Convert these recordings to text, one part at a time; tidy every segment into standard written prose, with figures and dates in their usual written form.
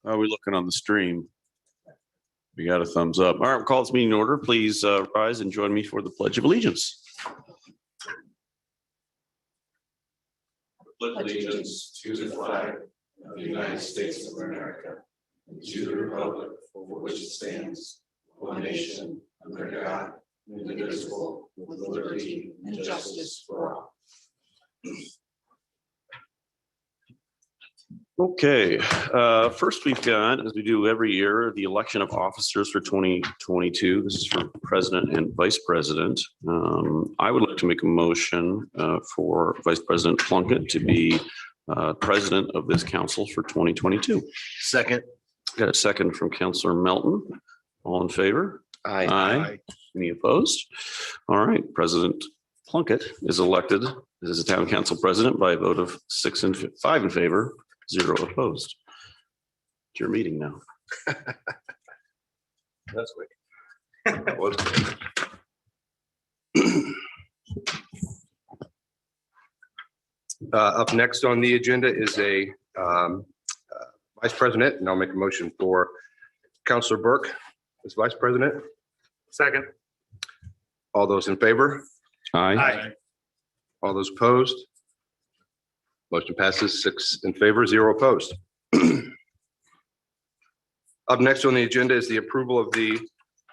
How are we looking on the stream? We got a thumbs up. All right, we'll call this meeting in order. Please rise and join me for the Pledge of Allegiance. Pledge allegiance to the flag of the United States of America, and to the republic for which it stands, one nation, under God, indivisible, with liberty and justice for all. Okay, first we've got, as we do every year, the election of officers for 2022. This is for president and vice president. I would like to make a motion for Vice President Plunkett to be president of this council for 2022. Second. Got a second from Councilor Melton. All in favor? Aye. Any opposed? All right, President Plunkett is elected as a town council president by a vote of 5 in favor, 0 opposed. It's your meeting now. That's quick. That was quick. Up next on the agenda is a vice president, and I'll make a motion for Councilor Burke as vice president. Second. All those in favor? Aye. All those opposed? Motion passes 6 in favor, 0 opposed. Up next on the agenda is the approval of the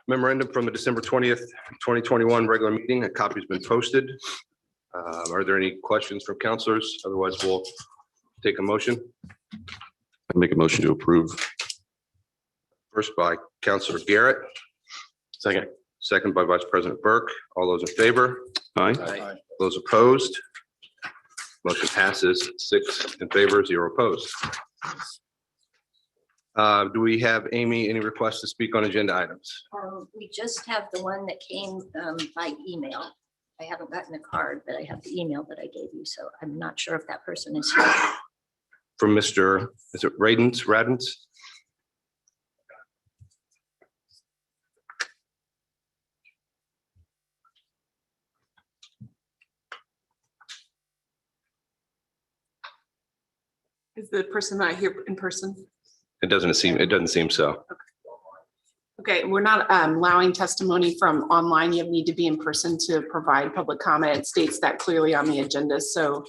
memorandum from the December 20th, 2021 regular meeting. A copy has been posted. Are there any questions from councilors? Otherwise, we'll take a motion. I make a motion to approve. First by Councilor Garrett. Second. Second by Vice President Burke. All those in favor? Aye. Those opposed? Motion passes 6 in favor, 0 opposed. Do we have, Amy, any requests to speak on agenda items? We just have the one that came by email. I haven't gotten a card, but I have the email that I gave you, so I'm not sure if that person is here. From Mr. Is it Radens? Is the person not here in person? It doesn't seem so. Okay, we're not allowing testimony from online. You need to be in person to provide public comment. It states that clearly on the agenda, so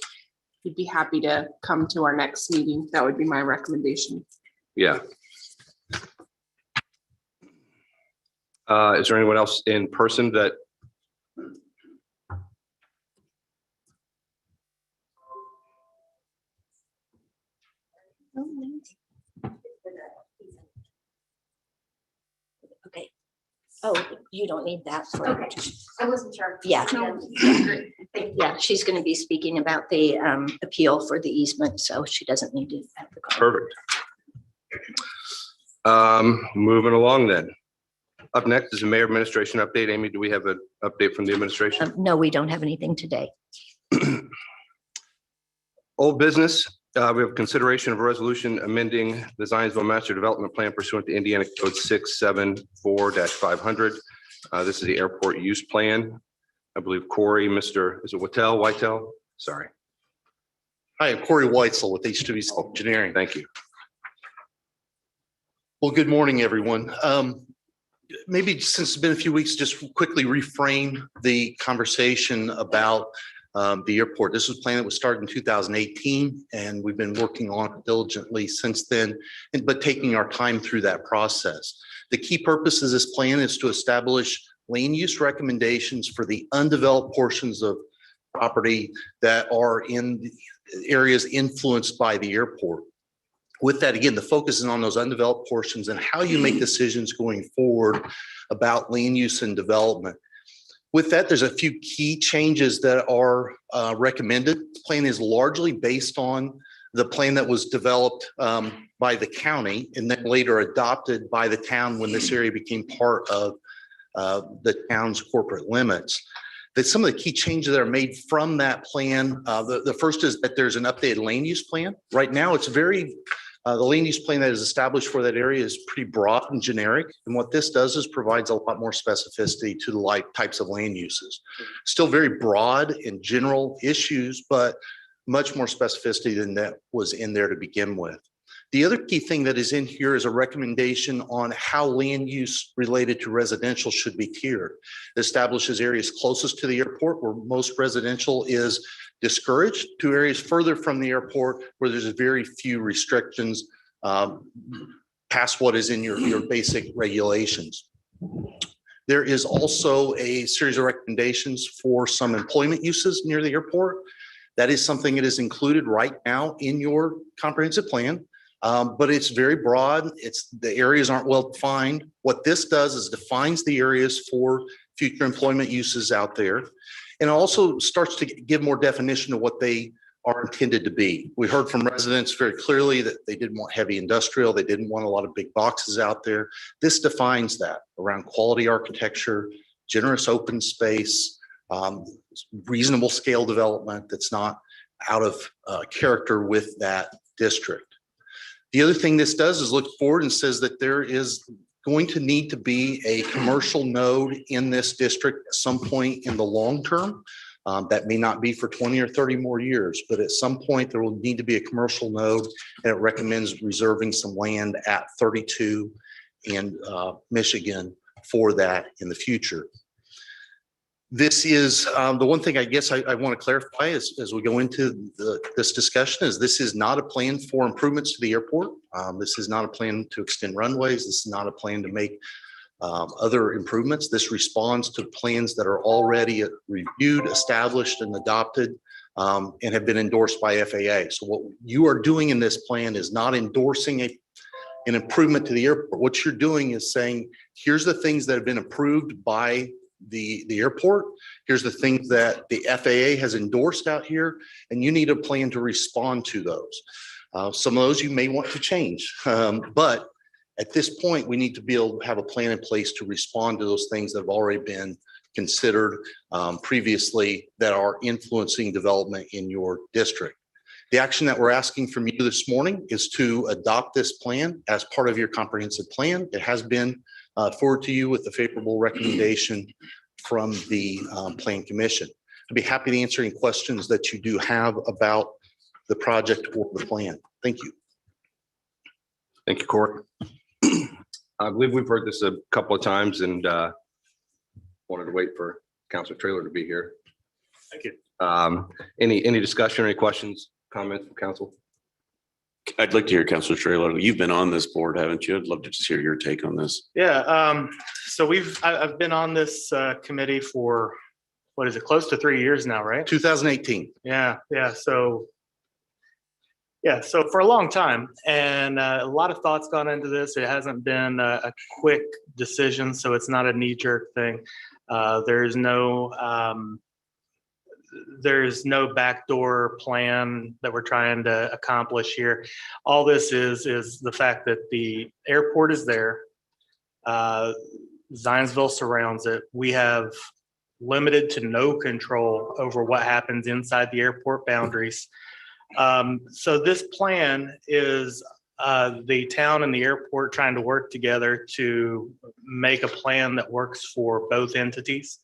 we'd be happy to come to our next meeting. That would be my recommendation. Yeah. Is there anyone else in person that? Okay. Oh, you don't need that. For Okay. I wasn't sure. Yeah. No. Yeah, she's going to be speaking about the appeal for the easement, so she doesn't need to have the card. Perfect. Moving along then. Up next is a mayor administration update. Amy, do we have an update from the administration? No, we don't have anything today. Old business. We have consideration of a resolution amending the Zionsville Master Development Plan pursuant to Indiana Code 674-500. This is the airport use plan. I believe Corey, is it Whitell? Sorry. Hi, I'm Corey Weitzel with HW Engineering. Thank you. Well, good morning, everyone. Maybe since it's been a few weeks, just quickly reframe the conversation about the airport. This was a plan that was started in 2018, and we've been working on it diligently since then, but taking our time through that process. The key purpose of this plan is to establish land use recommendations for the undeveloped portions of property that are in the areas influenced by the airport. With that, again, the focus is on those undeveloped portions and how you make decisions going forward about land use and development. With that, there's a few key changes that are recommended. The plan is largely based on the plan that was developed by the county and then later adopted by the town when this area became part of the town's corporate limits. That some of the key changes that are made from that plan, the first is that there's an updated land use plan. Right now, it's very, the land use plan that is established for that area is pretty broad and generic. And what this does is provides a lot more specificity to the types of land uses. Still very broad and general issues, but much more specificity than that was in there to begin with. The other key thing that is in here is a recommendation on how land use related to residential should be tiered. It establishes areas closest to the airport where most residential is discouraged, to areas further from the airport where there's very few restrictions past what is in your basic regulations. There is also a series of recommendations for some employment uses near the airport. That is something that is included right now in your comprehensive plan. But it's very broad. The areas aren't well defined. What this does is defines the areas for future employment uses out there. And also starts to give more definition of what they are intended to be. We heard from residents very clearly that they didn't want heavy industrial. They didn't want a lot of big boxes out there. This defines that around quality architecture, generous open space, reasonable scale development that's not out of character with that district. The other thing this does is look forward and says that there is going to need to be a commercial node in this district at some point in the long term. That may not be for 20 or 30 more years, but at some point there will need to be a commercial node, and it recommends reserving some land at 32 and Michigan for that in the future. This is the one thing I guess I want to clarify as we go into this discussion is this is not a plan for improvements to the airport. This is not a plan to extend runways. This is not a plan to make other improvements. This responds to plans that are already reviewed, established, and adopted and have been endorsed by FAA. So what you are doing in this plan is not endorsing an improvement to the airport. What you're doing is saying, here's the things that have been approved by the airport. Here's the things that the FAA has endorsed out here, and you need a plan to respond to those. Some of those you may want to change, but at this point, we need to be able to have a plan in place to respond to those things that have already been considered previously that are influencing development in your district. The action that we're asking from you this morning is to adopt this plan as part of your comprehensive plan. It has been forwarded to you with a favorable recommendation from the Plan Commission. I'd be happy to answer any questions that you do have about the project or the plan. Thank you. Thank you, Corey. I believe we've heard this a couple of times and wanted to wait for Councilor Traylor to be here. Thank you. Any discussion or any questions, comments from council? I'd like to hear Councilor Traylor. You've been on this board, haven't you? I'd love to just hear your take on this. Yeah, so I've been on this committee for, what is it, close to 3 years now, right? 2018. Yeah, so for a long time, and a lot of thoughts gone into this. It hasn't been a quick decision, so it's not a knee-jerk thing. There's no backdoor plan that we're trying to accomplish here. All this is the fact that the airport is there. Zionsville surrounds it. We have limited to no control over what happens inside the airport boundaries. So this plan is the town and the airport trying to work together to make a plan that works for both entities,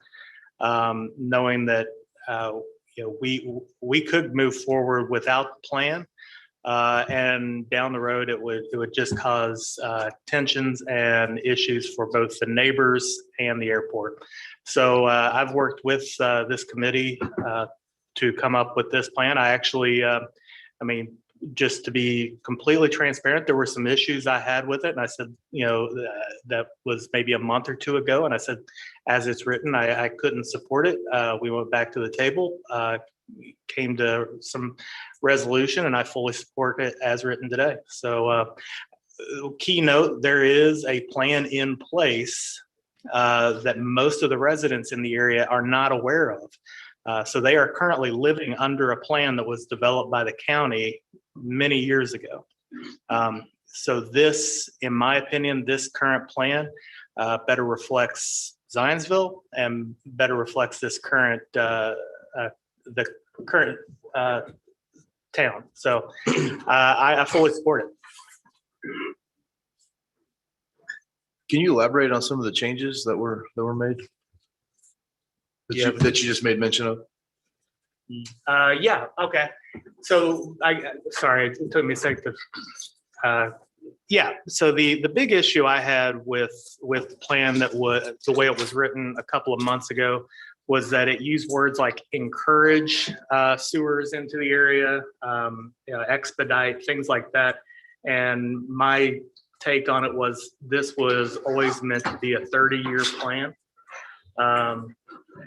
knowing that we could move forward without the plan, and down the road it would just cause tensions and issues for both the neighbors and the airport. So I've worked with this committee to come up with this plan. I actually, just to be completely transparent, there were some issues I had with it. And I said, that was maybe a month or two ago. And I said, as it's written, I couldn't support it. We went back to the table, came to some resolution, and I fully support it as written today. So keynote, there is a plan in place that most of the residents in the area are not aware of. So they are currently living under a plan that was developed by the county many years ago. So this, in my opinion, this current plan better reflects Zionsville and better reflects this current, the current town. So I fully support it. Can you elaborate on some of the changes that were made? That you just made mention of? Yeah, okay. So sorry, it took me a sec to Yeah, so the big issue I had with the plan that was, the way it was written a couple of months ago, was that it used words like encourage sewers into the area, expedite, things like that. And my take on it was this was always meant to be a 30-year plan.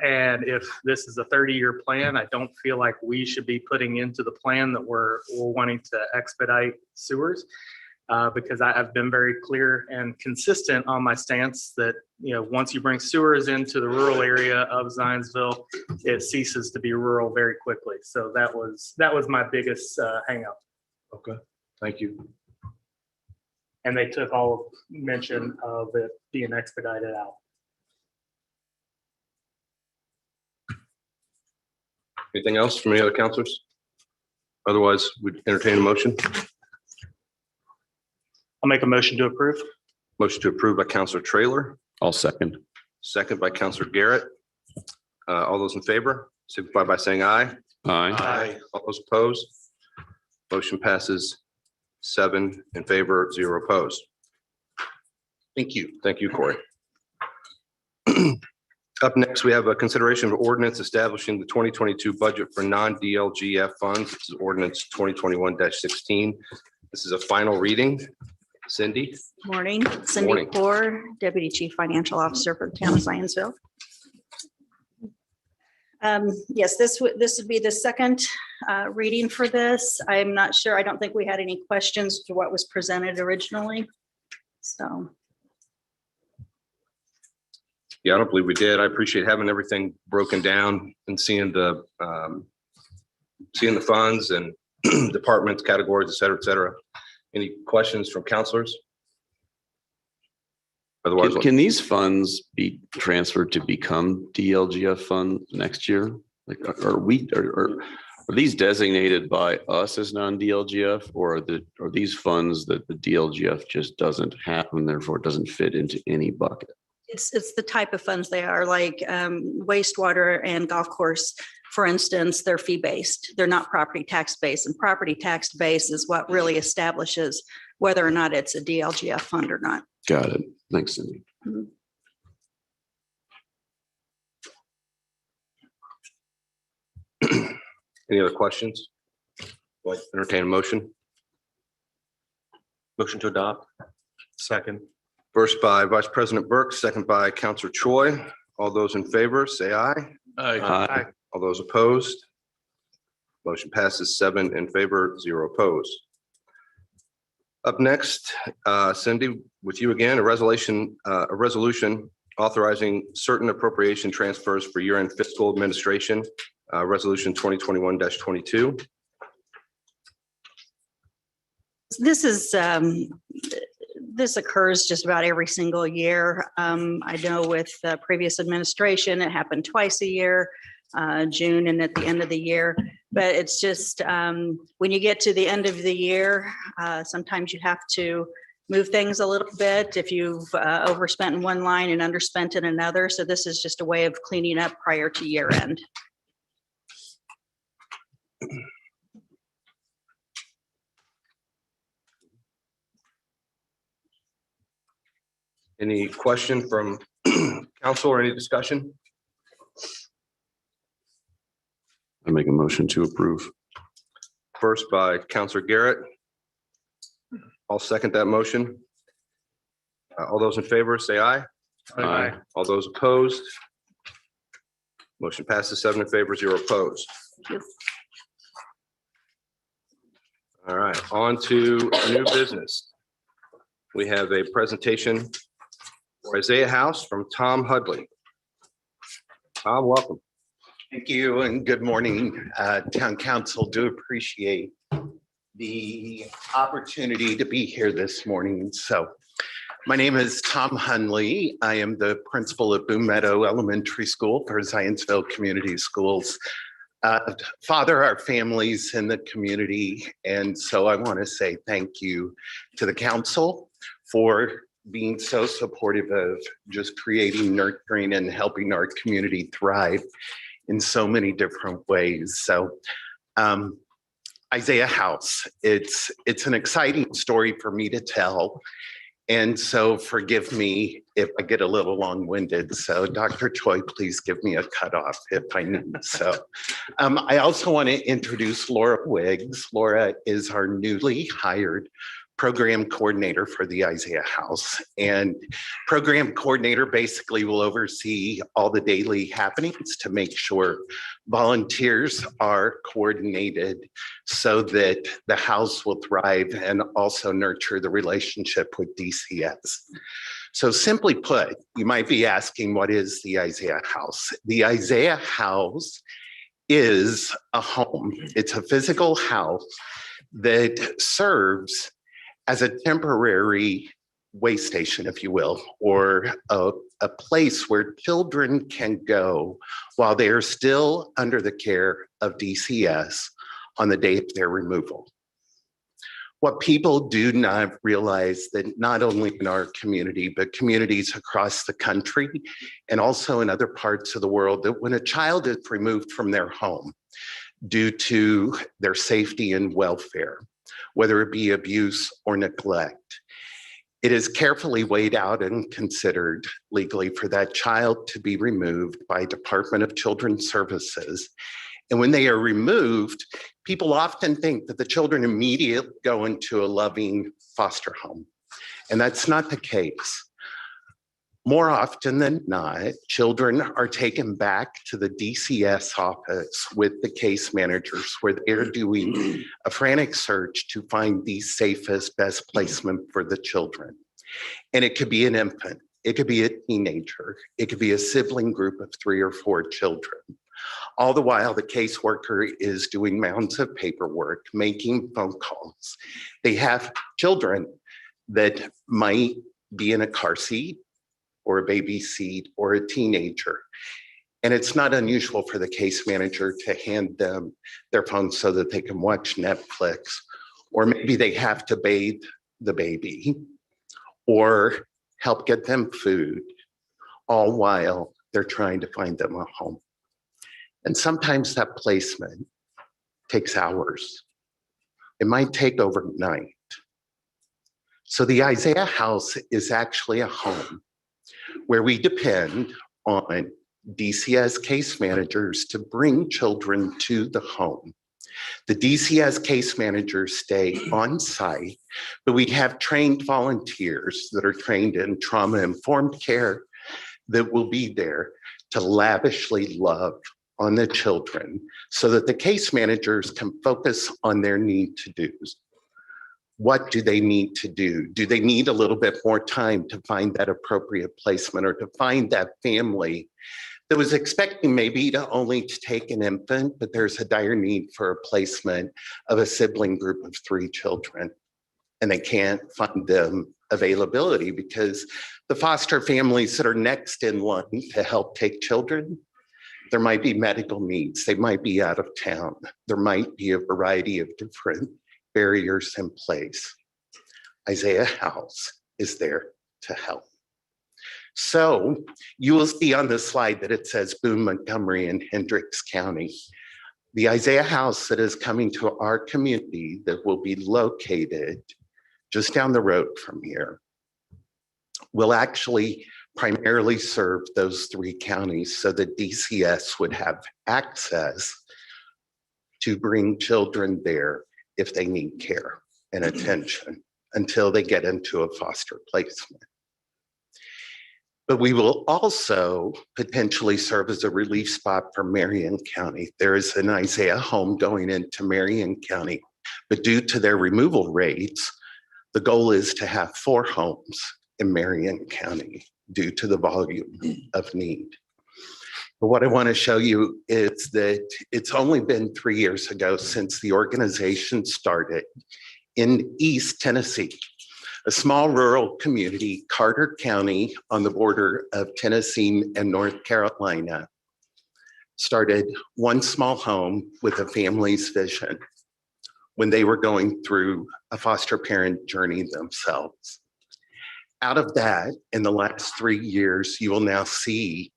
And if this is a 30-year plan, I don't feel like we should be putting into the plan that we're wanting to expedite sewers. Because I've been very clear and consistent on my stance that, once you bring sewers into the rural area of Zionsville, it ceases to be rural very quickly. So that was my biggest hang up. Okay, thank you. And they took all mention of it being expedited out. Anything else from any other counselors? Otherwise, we'd entertain a motion. I'll make a motion to approve. Motion to approve by Counselor Trailer, I'll second. second by Counselor Garrett. All those in favor, signify by saying aye. Aye. All those opposed? Motion passes 7 in favor, 0 opposed. Thank you. Thank you, Corey. Up next, we have a consideration of ordinance establishing the 2022 budget for non-DLGF funds. This is ordinance 2021-16. This is a final reading. Cindy? Morning, Cindy Morning. Poor, Deputy Chief Financial Officer for the town of Zionsville. Yes, this would be the second reading for this. I'm not sure. I don't think we had any questions to what was presented originally. So, Yeah, I don't believe we did. I appreciate having everything broken down and seeing the funds and departments, categories, et cetera, et cetera. Any questions from counselors? Otherwise, Can these funds be transferred to become DLGF fund next year? Like, are these designated by us as non-DLGF, or are these funds that the DLGF just doesn't have and therefore doesn't fit into any bucket? it's the type of funds they are, like wastewater and golf course, for instance, they're fee-based. They're not property tax-based, and property tax-based is what really establishes whether or not it's a DLGF fund or not. Got it. Thanks, Cindy. Mhm. any other questions? Like, entertain a motion. Motion to adopt. Second. First by Vice President Burke, second by Counselor Choi. All those in favor, say aye. Aye. All those opposed? Motion passes 7 in favor, 0 opposed. Up next, Cindy, with you again, a resolution authorizing certain appropriation transfers for year-end fiscal administration, resolution 2021-22. This occurs just about every single year. I know with the previous administration, it happened twice a year, June and at the end of the year. But it's just when you get to the end of the year, sometimes you have to move things a little bit if you've overspent in one line and underspent in another. So this is just a way of cleaning up prior to year end. Any question from council or any discussion? I make a motion to approve. First by Counselor Garrett. I'll second that motion. All those in favor, say aye. Aye. All those opposed? Motion passes 7 in favor, 0 opposed. Thank you. All right, on to new business. We have a presentation for Isaiah House from Tom Hudley. Tom, welcome. Thank you and good morning, Town Council. Do appreciate the opportunity to be here this morning. So my name is Tom Hunley. I am the principal at Boone Meadow Elementary School for Zionsville Community Schools. Father our families in the community. And so I want to say thank you to the council for being so supportive of just creating, nurturing, and helping our community thrive in so many different ways. So Isaiah House. It's an exciting story for me to tell. And so forgive me if I get a little long-winded. So Dr. Choi, please give me a cutoff if I need. So I also want to introduce Laura Wiggs. Laura is our newly hired program coordinator for the Isaiah House. And program coordinator basically will oversee all the daily happenings to make sure volunteers are coordinated so that the house will thrive and also nurture the relationship with DCS. So simply put, you might be asking, what is the Isaiah House? The Isaiah House is a home. It's a physical house that serves as a temporary way station, if you will, or a place where children can go while they are still under the care of DCS on the day of their removal. What people do not realize that not only in our community, but communities across the country and also in other parts of the world, that when a child is removed from their home due to their safety and welfare, whether it be abuse or neglect, it is carefully weighed out and considered legally for that child to be removed by Department of Children's Services. And when they are removed, people often think that the children immediately go into a loving foster home. And that's not the case. More often than not, children are taken back to the DCS office with the case managers where they're doing a frantic search to find the safest, best placement for the children. And it could be an infant, it could be a teenager, it could be a sibling group of 3 or 4 children. All the while, the caseworker is doing mounds of paperwork, making phone calls. They have children that might be in a car seat, or a baby seat, or a teenager. And it's not unusual for the case manager to hand them their phone so that they can watch Netflix, or maybe they have to bathe the baby, or help get them food, all while they're trying to find them a home. And sometimes that placement takes hours. It might take overnight. So the Isaiah House is actually a home where we depend on DCS case managers to bring children to the home. The DCS case managers stay on site, but we have trained volunteers that are trained in trauma-informed care that will be there to lavishly love on the children so that the case managers can focus on their need to do's. What do they need to do? Do they need a little bit more time to find that appropriate placement or to find that family that was expecting maybe to only to take an infant, but there's a dire need for a placement of a sibling group of 3 children, and they can't find them availability because the foster families that are next in line to help take children, there might be medical needs, they might be out of town, there might be a variety of different barriers in place. Isaiah House is there to help. So you will see on this slide that it says Boone, Montgomery, and Hendricks County. The Isaiah House that is coming to our community that will be located just down the road from here will actually primarily serve those 3 counties so that DCS would have access to bring children there if they need care and attention until they get into a foster placement. But we will also potentially serve as a relief spot for Marion County. There is an Isaiah home going into Marion County, but due to their removal rates, the goal is to have 4 homes in Marion County due to the volume of need. But what I want to show you is that it's only been 3 years ago since the organization started in East Tennessee, a small rural community, Carter County on the border of Tennessee and North Carolina, started one small home with a family's vision when they were going through a foster parent journey themselves. Out of that, in the last 3 years, you will now see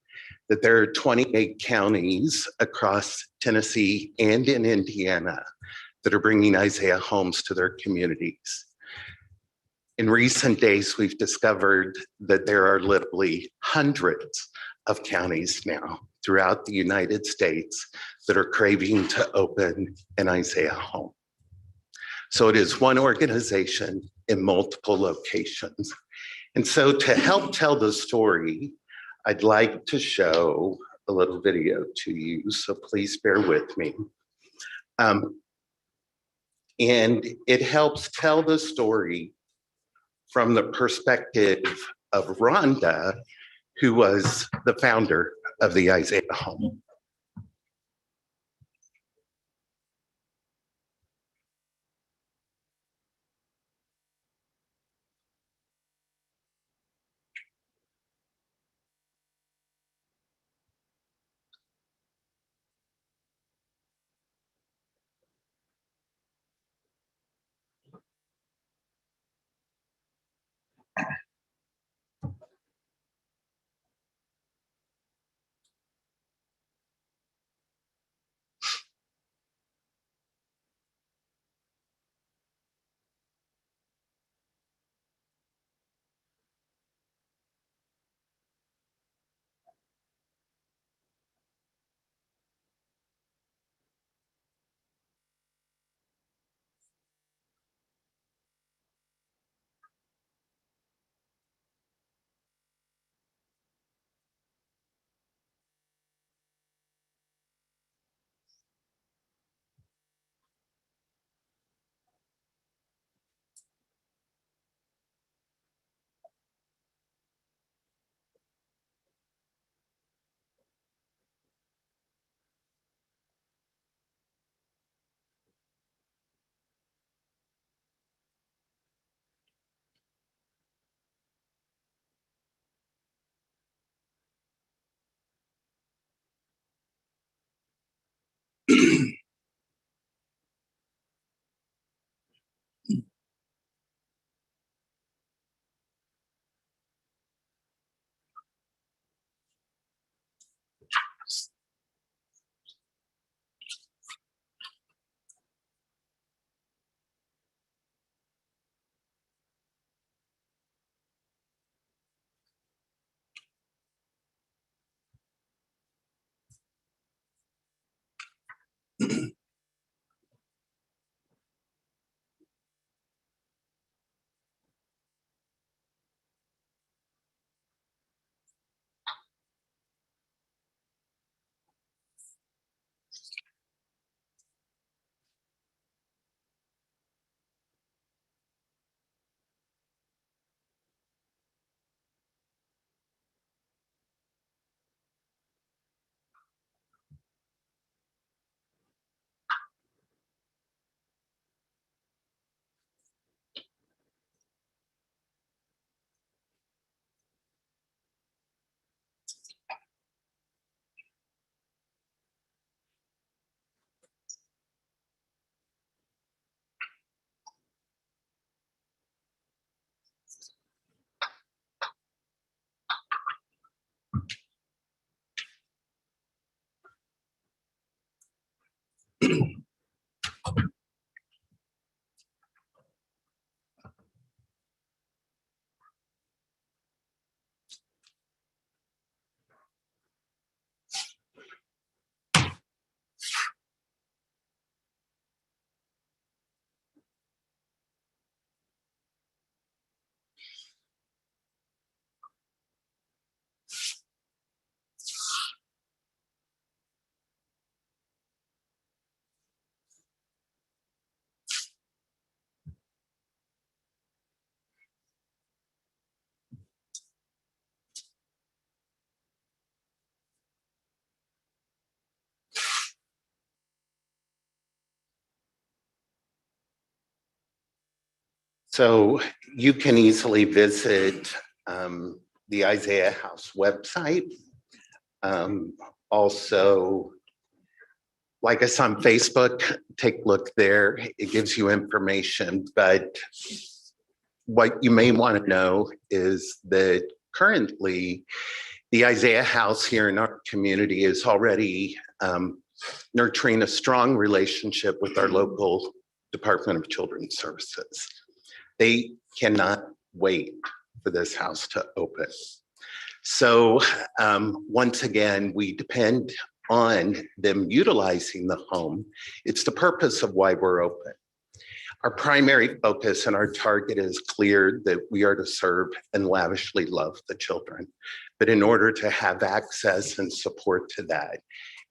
that there are 28 counties across Tennessee and in Indiana that are bringing Isaiah homes to their communities. In recent days, we've discovered that there are literally hundreds of counties now throughout the United States that are craving to open an Isaiah home. So it is one organization in multiple locations. And so to help tell the story, I'd like to show a little video to you, so please bear with me. And it helps tell the story from the perspective of Rhonda, who was the founder of the Isaiah Home. So you can easily visit the Isaiah House website. Also, like us on Facebook, take a look there. It gives you information, but what you may want to know is that currently the Isaiah House here in our community is already nurturing a strong relationship with our local Department of Children's Services. They cannot wait for this house to open. So once again, we depend on them utilizing the home. It's the purpose of why we're open. Our primary focus and our target is clear that we are to serve and lavishly love the children. But in order to have access and support to that,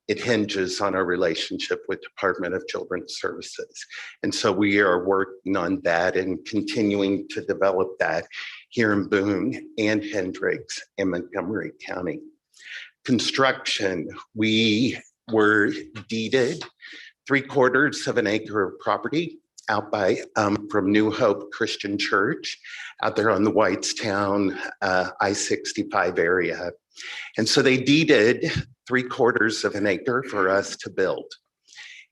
it hinges on our relationship with Department of Children's Services. And so we are working on that and continuing to develop that here in Boone and Hendricks and Montgomery County. Construction, we were deeded 3/4 of an acre of property out by from New Hope Christian Church out there on the Whitestown I-65 area. And so they deeded 3/4 of an acre for us to build.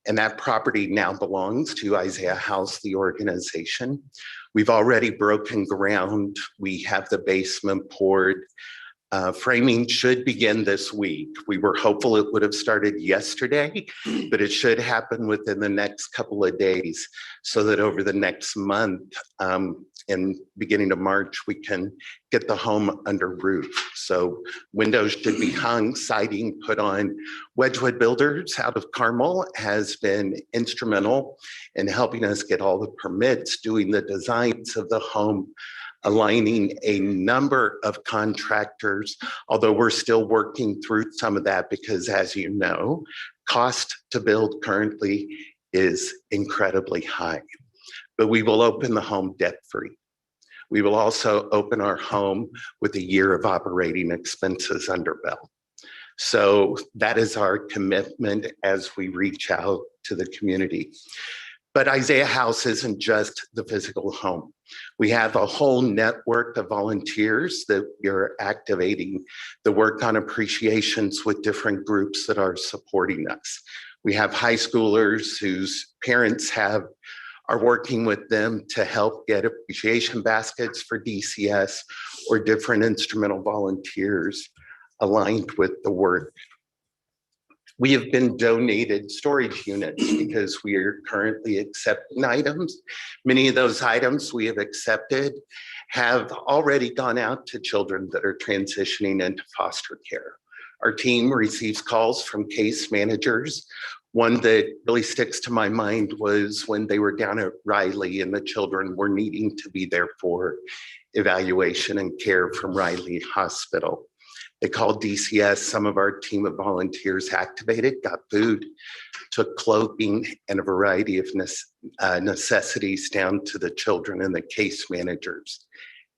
And that property now belongs to Isaiah House, the organization. We've already broken ground. We have the basement poured. Framing should begin this week. We were hopeful it would have started yesterday, but it should happen within the next couple of days so that over the next month and beginning of March, we can get the home under roof. So windows should be hung, siding put on. Wedgwood Builders out of Carmel has been instrumental in helping us get all the permits, doing the designs of the home, aligning a number of contractors, although we're still working through some of that because, as you know, cost to build currently is incredibly high. But we will open the home debt-free. We will also open our home with a year of operating expenses under belt. So that is our commitment as we reach out to the community. But Isaiah House isn't just the physical home. We have a whole network of volunteers that we are activating the work on appreciations with different groups that are supporting us. We have high schoolers whose parents are working with them to help get appreciation baskets for DCS or different instrumental volunteers aligned with the work. We have been donated storage units because we are currently accepting items. Many of those items we have accepted have already gone out to children that are transitioning into foster care. Our team receives calls from case managers. One that really sticks to my mind was when they were down at Riley and the children were needing to be there for evaluation and care from Riley Hospital. They called DCS, some of our team of volunteers activated, got food, took clothing and a variety of necessities down to the children and the case managers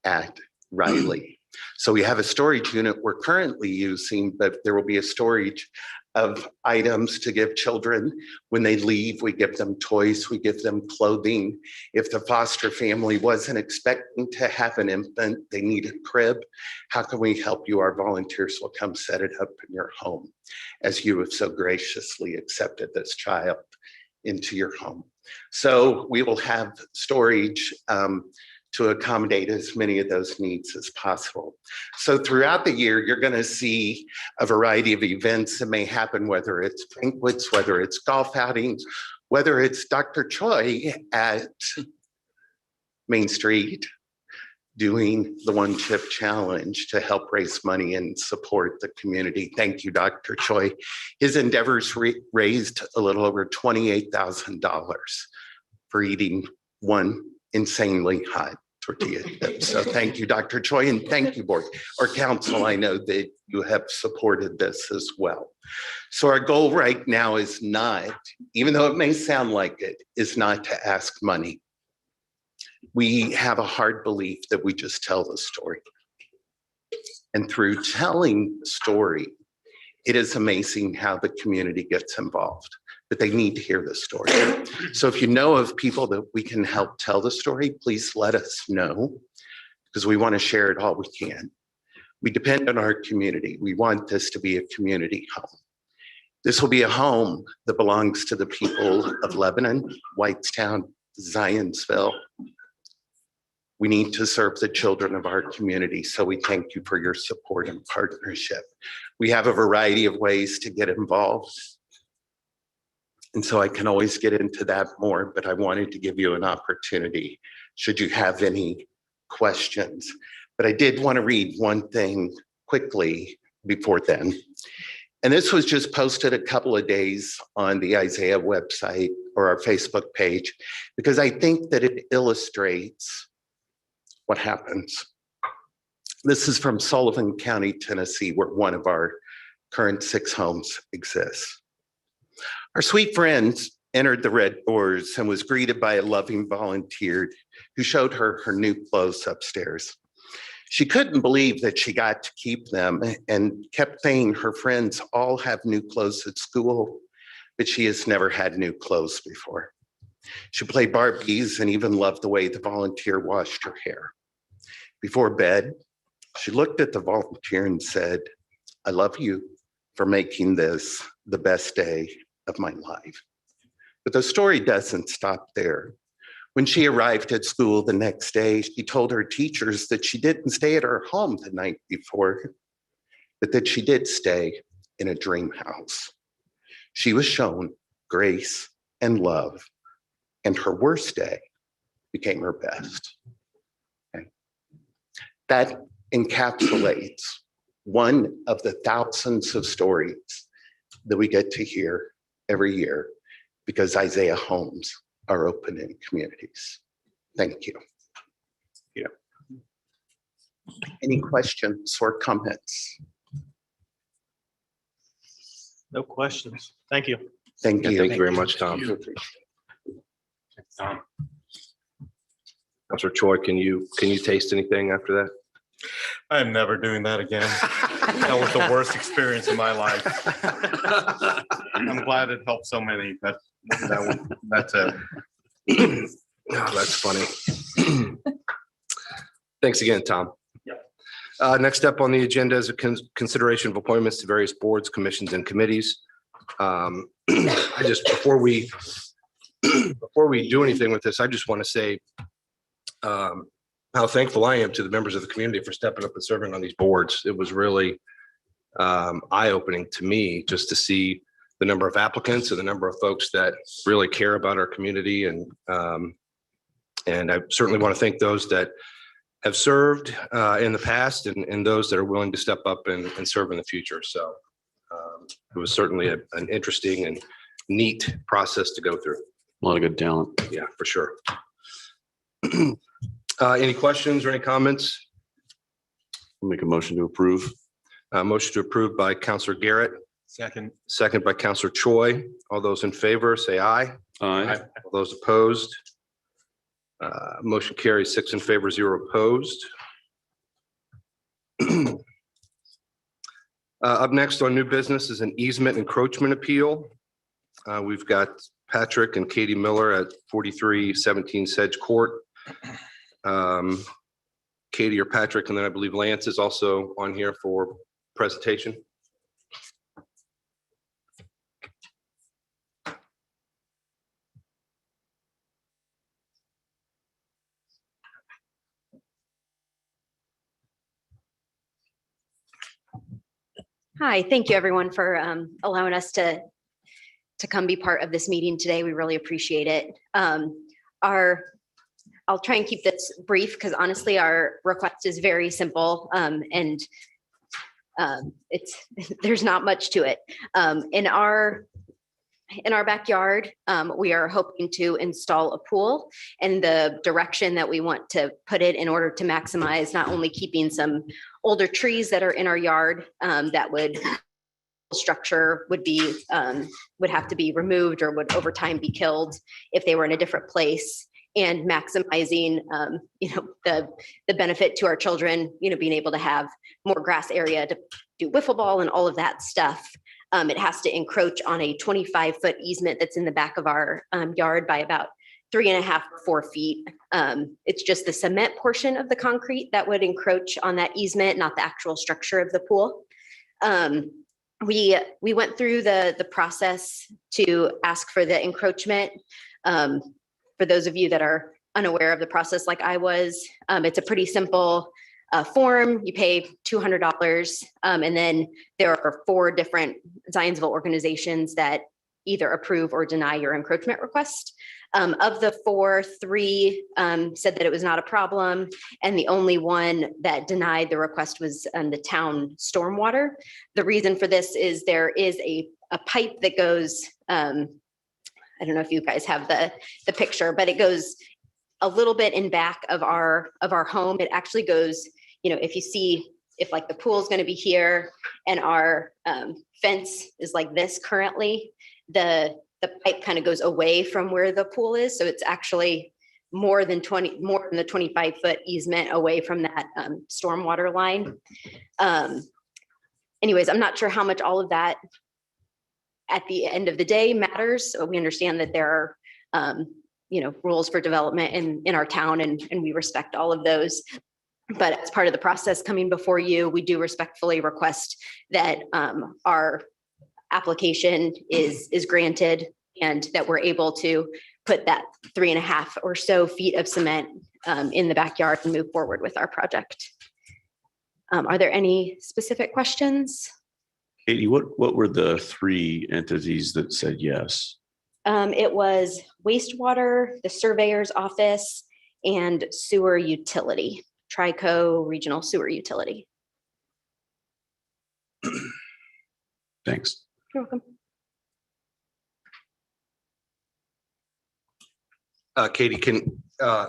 at Riley. So we have a storage unit we're currently using, but there will be a storage of items to give children. When they leave, we give them toys, we give them clothing. If the foster family wasn't expecting to have an infant, they need a crib, how can we help you? Our volunteers will come set it up in your home as you have so graciously accepted this child into your home. So we will have storage to accommodate as many of those needs as possible. So throughout the year, you're going to see a variety of events that may happen, whether it's banquets, whether it's golf outings, whether it's Dr. Choi at Main Street doing the One Chip Challenge to help raise money and support the community. Thank you, Dr. Choi. His endeavors raised a little over $28,000 for eating one insanely hot tortilla chip. So thank you, Dr. Choi, and thank you, board or council. I know that you have supported this as well. So our goal right now is not, even though it may sound like it, is not to ask money. We have a hard belief that we just tell the story. And through telling the story, it is amazing how the community gets involved, but they need to hear the story. So if you know of people that we can help tell the story, please let us know, because we want to share it all we can. We depend on our community. We want this to be a community home. This will be a home that belongs to the people of Lebanon, Whitestown, Zionsville. We need to serve the children of our community, so we thank you for your support and partnership. We have a variety of ways to get involved. And so I can always get into that more, but I wanted to give you an opportunity should you have any questions. But I did want to read one thing quickly before then. And this was just posted a couple of days on the Isaiah website or our Facebook page, because I think that it illustrates what happens. This is from Sullivan County, Tennessee, where one of our current 6 homes exists. Our sweet friend entered the red doors and was greeted by a loving volunteer who showed her her new clothes upstairs. She couldn't believe that she got to keep them and kept saying her friends all have new clothes at school, but she has never had new clothes before. She played Barbies and even loved the way the volunteer washed her hair. Before bed, she looked at the volunteer and said, "I love you for making this the best day of my life." But the story doesn't stop there. When she arrived at school the next day, she told her teachers that she didn't stay at her home the night before, but that she did stay in a dream house. She was shown grace and love, and her worst day became her best. Okay. That encapsulates one of the thousands of stories that we get to hear every year because Isaiah homes are open in communities. Thank you. Yeah. Any questions or comments? No questions. Thank you. Thank Yeah, you. thank you very much, Tom. Councilor Choi, can you taste anything after that? I am never doing that again. That was the worst experience of my life. I'm glad it helped so many, but that's it. Oh, that's funny. Thanks again, Tom. Next up on the agenda is a consideration of appointments to various boards, commissions, and committees. I just, before we do anything with this, I just want to say how thankful I am to the members of the community for stepping up and serving on these boards. It was really eye-opening to me just to see the number of applicants and the number of folks that really care about our community. And I certainly want to thank those that have served in the past and those that are willing to step up and serve in the future. So it was certainly an interesting and neat process to go through. A lot of good talent. Yeah, for sure. Any questions or any comments? I'll make a motion to approve. Motion to approve by Councilor Garrett, Second. second by Councilor Choi. All those in favor, say aye. Aye. All those opposed? Motion carries 6 in favor, 0 opposed. Up next on new business is an easement encroachment appeal. We've got Patrick and Katie Miller at 4317 Sedge Court. Katie or Patrick, and then I believe Lance is also on here for presentation. Hi, thank you everyone for allowing us to come be part of this meeting today. We really appreciate it. I'll try and keep this brief because honestly, our request is very simple and there's not much to it. In our backyard, we are hoping to install a pool, and the direction that we want to put it in order to maximize not only keeping some older trees that are in our yard that would structure would have to be removed or would over time be killed if they were in a different place, and maximizing the benefit to our children, being able to have more grass area to do wiffle ball and all of that stuff. It has to encroach on a 25-foot easement that's in the back of our yard by about 3.5 or 4 feet. It's just the cement portion of the concrete that would encroach on that easement, not the actual structure of the pool. We went through the process to ask for the encroachment. For those of you that are unaware of the process like I was, it's a pretty simple form. You pay $200, and then there are 4 different Zionsville organizations that either approve or deny your encroachment request. Of the four, three said that it was not a problem. And the only one that denied the request was the town stormwater. The reason for this is there is a pipe that goes, I don't know if you guys have the picture, but it goes a little bit in back of our home. It actually goes, if you see, if like the pool is going to be here and our fence is like this currently, the pipe kind of goes away from where the pool is. So it's actually more than the 25-foot easement away from that stormwater line. Anyways, I'm not sure how much all of that at the end of the day matters. So we understand that there are, rules for development in our town, and we respect all of those. But as part of the process coming before you, we do respectfully request that our application is granted and that we're able to put that 3.5 or so feet of cement in the backyard and move forward with our project. Are there any specific questions? Katie, what were the three entities that said yes? It was wastewater, the surveyor's office, and sewer utility, Trico Regional Sewer Utility. Thanks. You're welcome. Katie,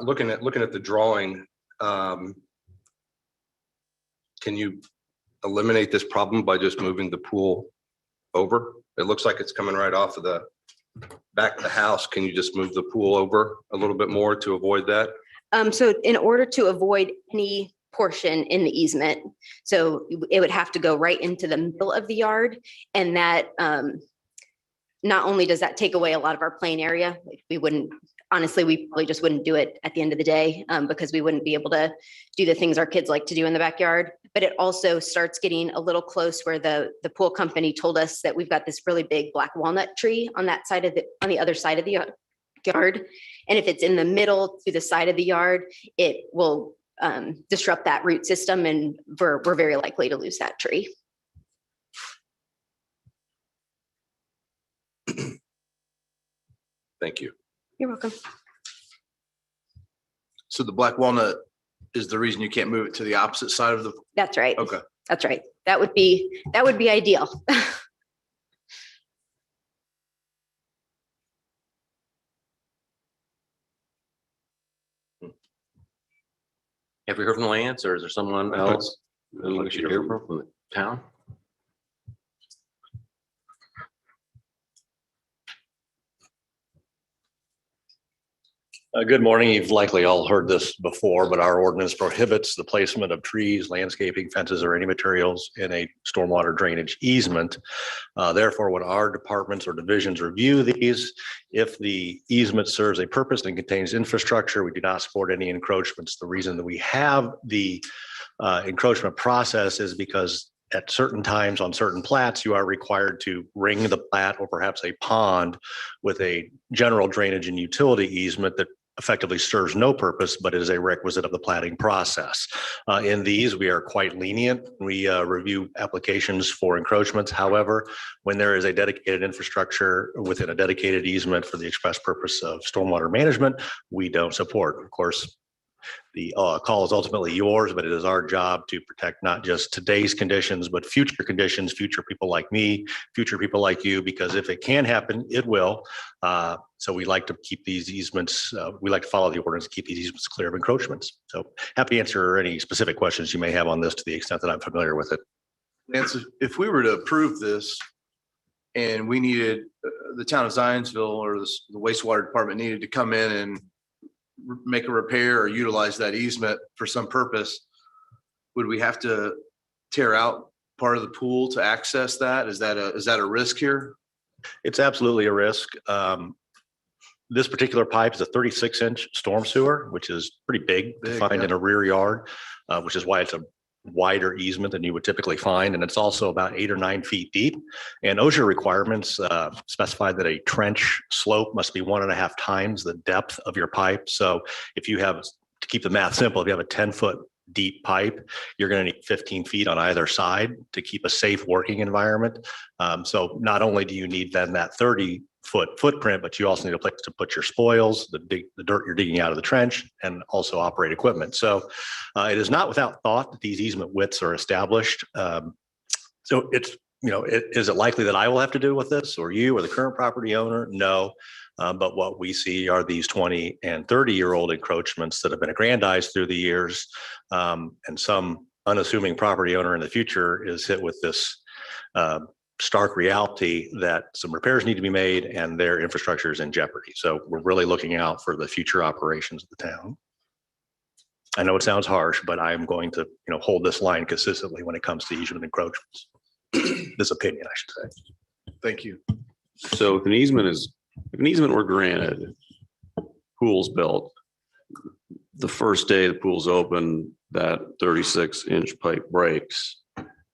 looking at the drawing, can you eliminate this problem by just moving the pool over? It looks like it's coming right off of the back of the house. Can you just move the pool over a little bit more to avoid that? So in order to avoid any portion in the easement, so it would have to go right into the middle of the yard. And that not only does that take away a lot of our plain area, we probably just wouldn't do it at the end of the day because we wouldn't be able to do the things our kids like to do in the backyard. But it also starts getting a little close where the pool company told us that we've got this really big black walnut tree on that side on the other side of the yard. And if it's in the middle to the side of the yard, it will disrupt that root system, and we're very likely to lose that tree. Thank you. You're welcome. So the black walnut is the reason you can't move it to the opposite side of the, That's right. okay. That's right. That would be ideal. Have we heard from the Lance, or is there someone else that we should hear from the town? Good morning. You've likely all heard this before, but our ordinance prohibits the placement of trees, landscaping, fences, or any materials in a stormwater drainage easement. Therefore, when our departments or divisions review these, if the easement serves a purpose and contains infrastructure, we do not support any encroachments. The reason that we have the encroachment process is because at certain times on certain plats, you are required to ring the plat or perhaps a pond with a general drainage and utility easement that effectively serves no purpose, but is a requisite of the platting process. In these, we are quite lenient. We review applications for encroachments. However, when there is a dedicated infrastructure within a dedicated easement for the express purpose of stormwater management, we don't support. Of course, the call is ultimately yours, but it is our job to protect not just today's conditions, but future conditions, future people like me, future people like you, because if it can happen, it will. So we like to keep these easements, we like to follow the ordinance, keep these easements clear of encroachments. So happy to answer any specific questions you may have on this to the extent that I'm familiar with it. Nancy, if we were to approve this and we needed, the town of Zionsville or the wastewater department needed to come in and make a repair or utilize that easement for some purpose, would we have to tear out part of the pool to access that? Is that a risk here? It's absolutely a risk. This particular pipe is a 36-inch storm sewer, which is pretty big to find in a rear yard, which is why it's a wider easement than you would typically find. And it's also about 8 or 9 feet deep. And OSHA requirements specify that a trench slope must be 1.5 times the depth of your pipe. So if you have, to keep the math simple, if you have a 10-foot deep pipe, you're going to need 15 feet on either side to keep a safe working environment. So not only do you need then that 30 foot footprint, but you also need a place to put your spoils, the dirt you're digging out of the trench, and also operate equipment. So it is not without thought that these easement widths are established. So it's, is it likely that I will have to do with this, or you, or the current property owner? No. But what we see are these 20 and 30-year-old encroachments that have been aggrandized through the years. And some unassuming property owner in the future is hit with this stark reality that some repairs need to be made and their infrastructure is in jeopardy. So we're really looking out for the future operations of the town. I know it sounds harsh, but I'm going to, hold this line consistently when it comes to easement encroachments. This opinion, I should say. Thank you. So if an easement were granted, pool's built, the first day the pool's open, that 36-inch pipe breaks,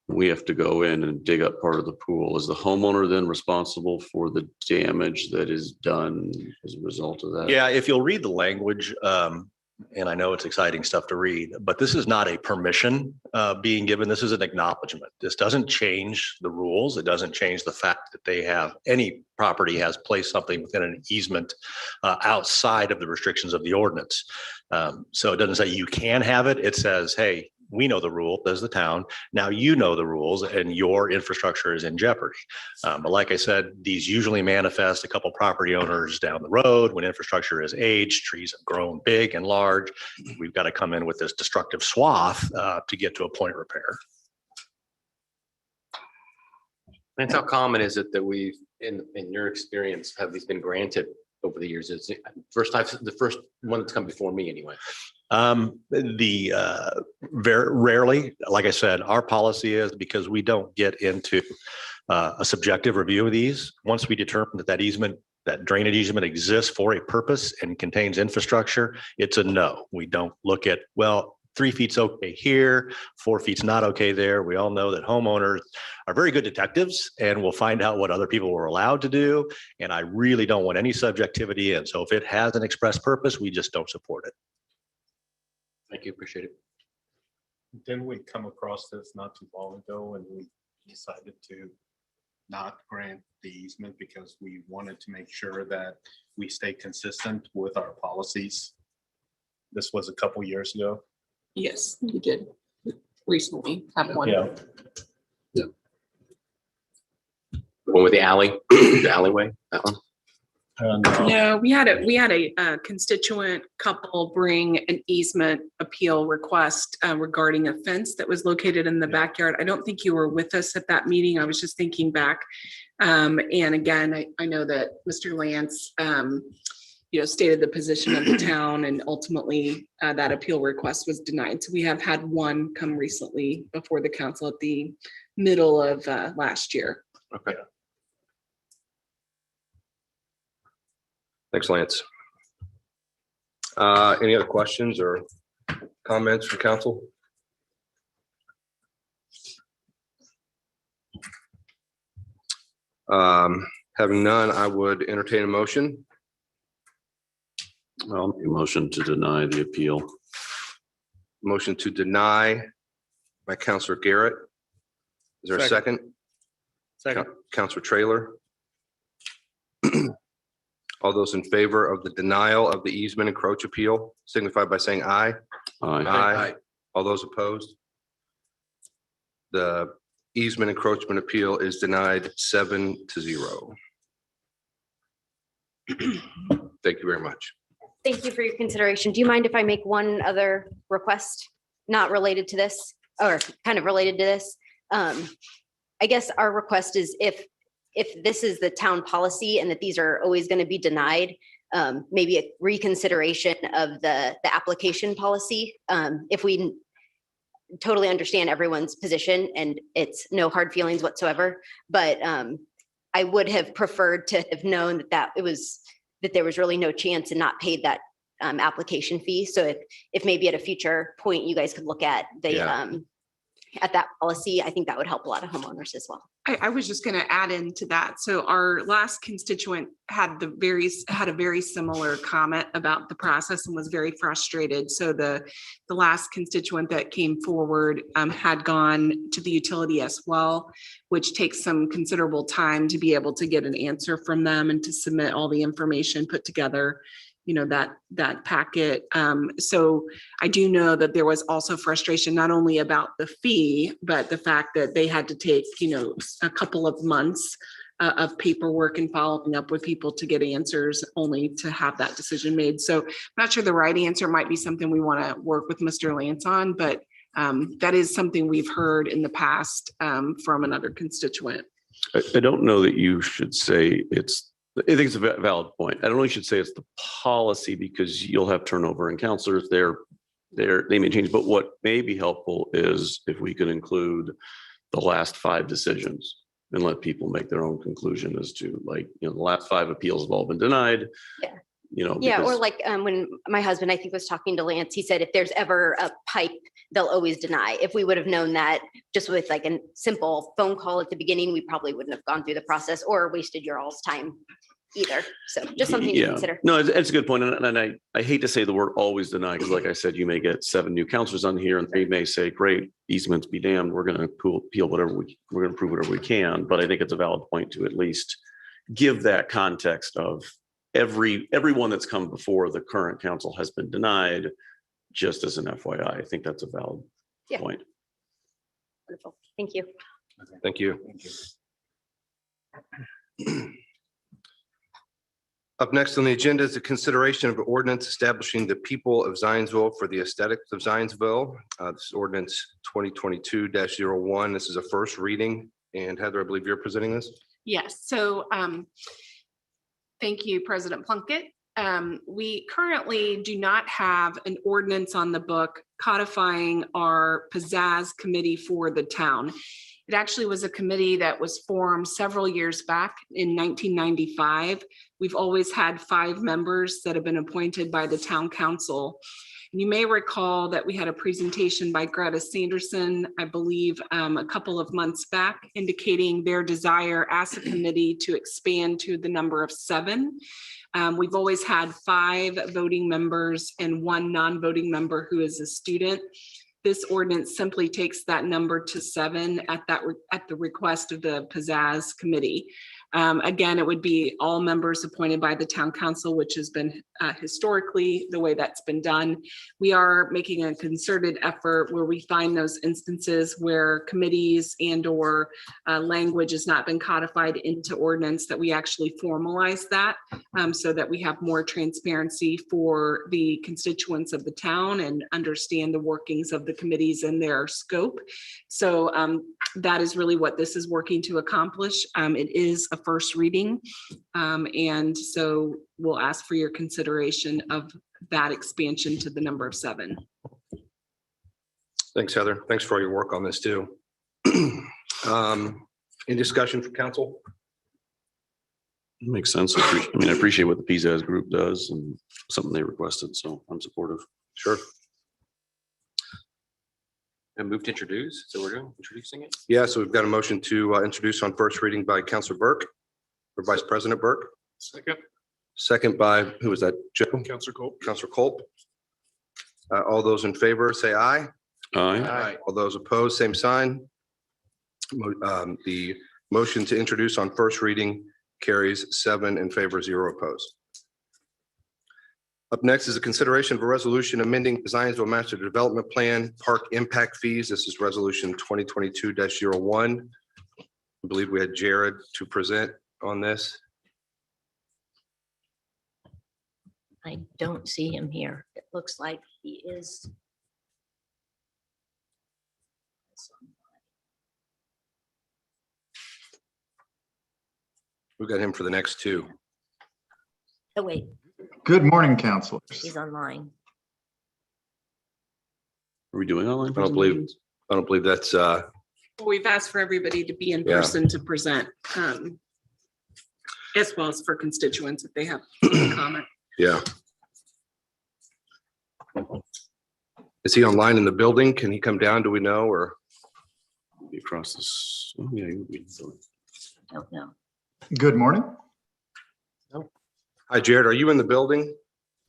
we have to go in and dig up part of the pool. Is the homeowner then responsible for the damage that is done as a result of that? Yeah, if you'll read the language, and I know it's exciting stuff to read, but this is not a permission being given. This is an acknowledgement. This doesn't change the rules. It doesn't change the fact that any property has placed something within an easement outside of the restrictions of the ordinance. So it doesn't say you can have it. It says, hey, we know the rule, does the town. Now you know the rules and your infrastructure is in jeopardy. But like I said, these usually manifest a couple property owners down the road when infrastructure is aged, trees have grown big and large. We've got to come in with this destructive swath to get to a point of repair. And how common is it that we've, in your experience, have these been granted over the years? It's the first one that's come before me anyway. Very rarely, like I said, our policy is, because we don't get into a subjective review of these. Once we determine that drainage easement exists for a purpose and contains infrastructure, it's a no. We don't look at, 3 feet's okay here, 4 feet's not okay there. We all know that homeowners are very good detectives and will find out what other people were allowed to do. And I really don't want any subjectivity in. So if it has an express purpose, we just don't support it. Thank you, appreciate it. Didn't we come across this not too long ago and we decided to not grant the easement because we wanted to make sure that we stay consistent with our policies? This was a couple years ago. Yes, you did recently have one. Yeah. The one with the alleyway, that one? No, we had a constituent couple bring an easement appeal request regarding a fence that was located in the backyard. I don't think you were with us at that meeting. I was just thinking back. And again, I know that Mr. Lance, stated the position of the town, and ultimately that appeal request was denied. So we have had one come recently before the council at the middle of last year. Okay. Thanks, Lance. Any other questions or comments from council? Having none, I would entertain a motion. I'll make a motion to deny the appeal. Motion to deny by Counselor Garrett. Is there a second? Second. Counselor Trailer. All those in favor of the denial of the easement encroach appeal signify by saying aye. Aye. All those opposed? The easement encroachment appeal is denied 7-0. Thank you very much. Thank you for your consideration. Do you mind if I make one other request, not related to this, or kind of related to this? I guess our request is if this is the town policy and that these are always going to be denied, maybe a reconsideration of the application policy. If we totally understand everyone's position and it's no hard feelings whatsoever, but I would have preferred to have known that there was really no chance and not paid that application fee. So if maybe at a future point you guys could look at the at that policy, I think that would help a lot of homeowners as well. I was just going to add into that. So our last constituent had a very similar comment about the process and was very frustrated. So the last constituent that came forward had gone to the utility as well, which takes some considerable time to be able to get an answer from them and to submit all the information put together, that packet. So I do know that there was also frustration, not only about the fee, but the fact that they had to take, a couple of months of paperwork and following up with people to get answers, only to have that decision made. So I'm not sure the right answer might be something we want to work with Mr. Lance on, but that is something we've heard in the past from another constituent. I don't know that you should say I think it's a valid point. I don't know you should say it's the policy, because you'll have turnover in counselors. They may change, but what may be helpful is if we could include the last 5 decisions and let people make their own conclusion as to, like, the last 5 appeals have all been denied. Yeah. Yeah. Or like when my husband, I think, was talking to Lance, he said, if there's ever a pipe, they'll always deny. If we would have known that just with like a simple phone call at the beginning, we probably wouldn't have gone through the process or wasted your all's time either. So just something to consider. No, it's a good point. And I hate to say the word always deny, because like I said, you may get 7 new counselors on here and they may say, great, easements be damned. We're going to appeal whatever we're going to prove whatever we can. But I think it's a valid point to at least give that context of everyone that's come before the current council has been denied, just as an FYI. I think that's a valid point. Wonderful. Thank you. Thank you. Up next on the agenda is the consideration of ordinance establishing the people of Zionsville for the aesthetics of Zionsville. This is ordinance 2022-01. This is a first reading. And Heather, I believe you're presenting this. Yes. So thank you, President Plunkett. We currently do not have an ordinance on the book codifying our pizzazz committee for the town. It actually was a committee that was formed several years back in 1995. We've always had 5 members that have been appointed by the town council. And you may recall that we had a presentation by Greta Sanderson, I believe, a couple of months back, indicating their desire as a committee to expand to the number of 7. We've always had 5 voting members and 1 non-voting member who is a student. This ordinance simply takes that number to 7 at the request of the pizzazz committee. Again, it would be all members appointed by the town council, which has been historically the way that's been done. We are making a concerted effort where we find those instances where committees and/or language has not been codified into ordinance, that we actually formalize that so that we have more transparency for the constituents of the town and understand the workings of the committees and their scope. So that is really what this is working to accomplish. It is a first reading. And so we'll ask for your consideration of that expansion to the number of 7. Thanks, Heather. Thanks for all your work on this too. Any discussion from council? Makes sense. I appreciate what the pizzazz group does and something they requested. So I'm supportive. Sure. And move to introduce. So we're doing introducing it. Yeah, so we've got a motion to introduce on first reading by Councilor Burke, or Vice President Burke. Second. Second by, who was that? Joe? Counselor Cole. Councilor Culp. All those in favor, say aye. Aye. All those opposed, same sign. The motion to introduce on first reading carries 7 in favor, 0 opposed. Up next is a consideration of a resolution amending the Zionsville Master Development Plan Park Impact Fees. This is resolution 2022-01. I believe we had Jared to present on this. I don't see him here. It looks like he is. We've got him for the next 2. Oh, wait, Good morning, councilors. he's online. Are we doing online? I don't believe that's We've asked for everybody to be in Yeah. person to present, as well as for constituents if they have a comment. yeah. Is he online in the building? Can he come down? Do we know, or? Be across this. Oh, yeah. you would be. Don't know. Good morning. Hi, Jared. Are you in the building?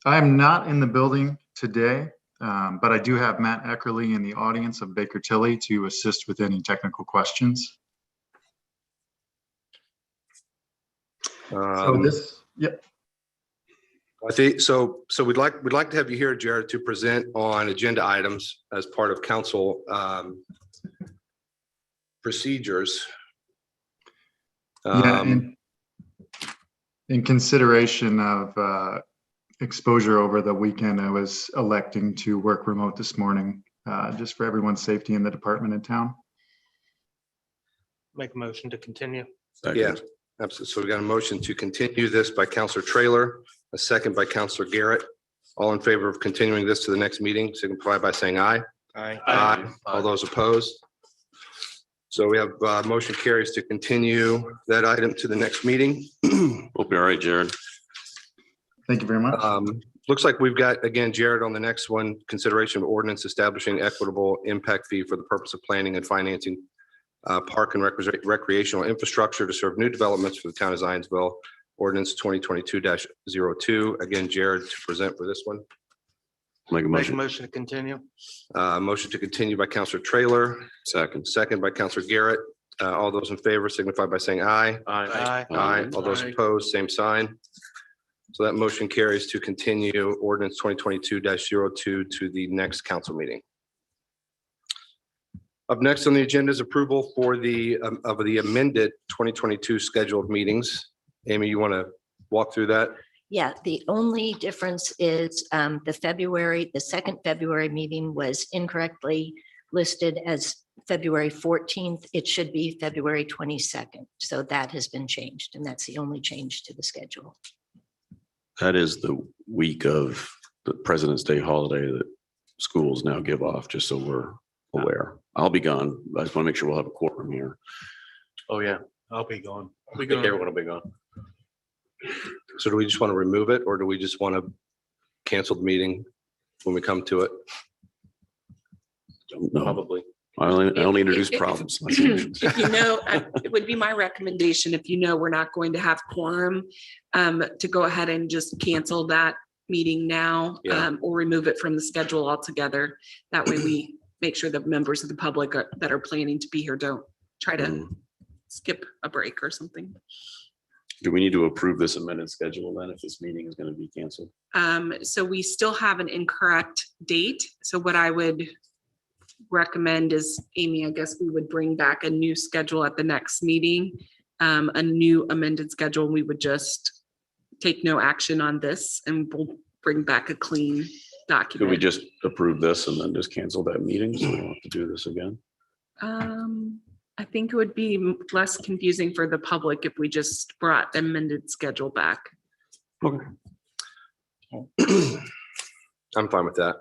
I am not in the building today, but I do have Matt Eckerly in the audience of Baker Tilly to assist with any technical questions. So yep. I think so. We'd like to have you here, Jared, to present on agenda items as part of council procedures. Yeah, in consideration of exposure over the weekend, I was electing to work remote this morning, just for everyone's safety in the department and town. Make a motion to continue. Yeah, absolutely. So we got a motion to continue this by Counselor Trailer, a second by Counselor Garrett. All in favor of continuing this to the next meeting, signify by saying aye. Aye. All those opposed? So we have motion carries to continue that item to the next meeting. Hope you're all right, Jared. Thank you very much. Looks like we've got, again, Jared on the next one, consideration of ordinance establishing equitable impact fee for the purpose of planning and financing park and recreational infrastructure to serve new developments for the town of Zionsville. Ordinance 2022-02. Again, Jared to present for this one. Make a Make a motion. motion to continue. Motion to continue by Counselor Trailer, second by Counselor Garrett. All those in favor signify by saying aye. Aye. Aye. All those opposed, same sign. So that motion carries to continue ordinance 2022-02 to the next council meeting. Up next on the agenda is approval for the of the amended 2022 scheduled meetings. Amy, you want to walk through that? Yeah, the only difference is the second February meeting was incorrectly listed as February 14th. It should be February 22nd. So that has been changed, and that's the only change to the schedule. That is the week of the President's Day holiday that schools now give off, just so we're aware. I'll be gone. I just want to make sure we'll have a quorum here. Oh, yeah. I'll be gone. I think everyone will be gone. So do we just want to remove it, or do we just want to cancel the meeting when we come to it? Don't know. Probably. I only introduce problems. If you know, it would be my recommendation, if you know we're not going to have quorum, to go ahead and just cancel that meeting now, Yeah. or remove it from the schedule altogether. That way we make sure the members of the public that are planning to be here don't try to skip a break or something. Do we need to approve this amended schedule then if this meeting is going to be canceled? So we still have an incorrect date. So what I would recommend is, Amy, I guess we would bring back a new schedule at the next meeting, a new amended schedule. We would just take no action on this and we'll bring back a clean document. Could we just approve this and then just cancel that meeting so we don't have to do this again? I think it would be less confusing for the public if we just brought the amended schedule back. Okay. I'm fine with that.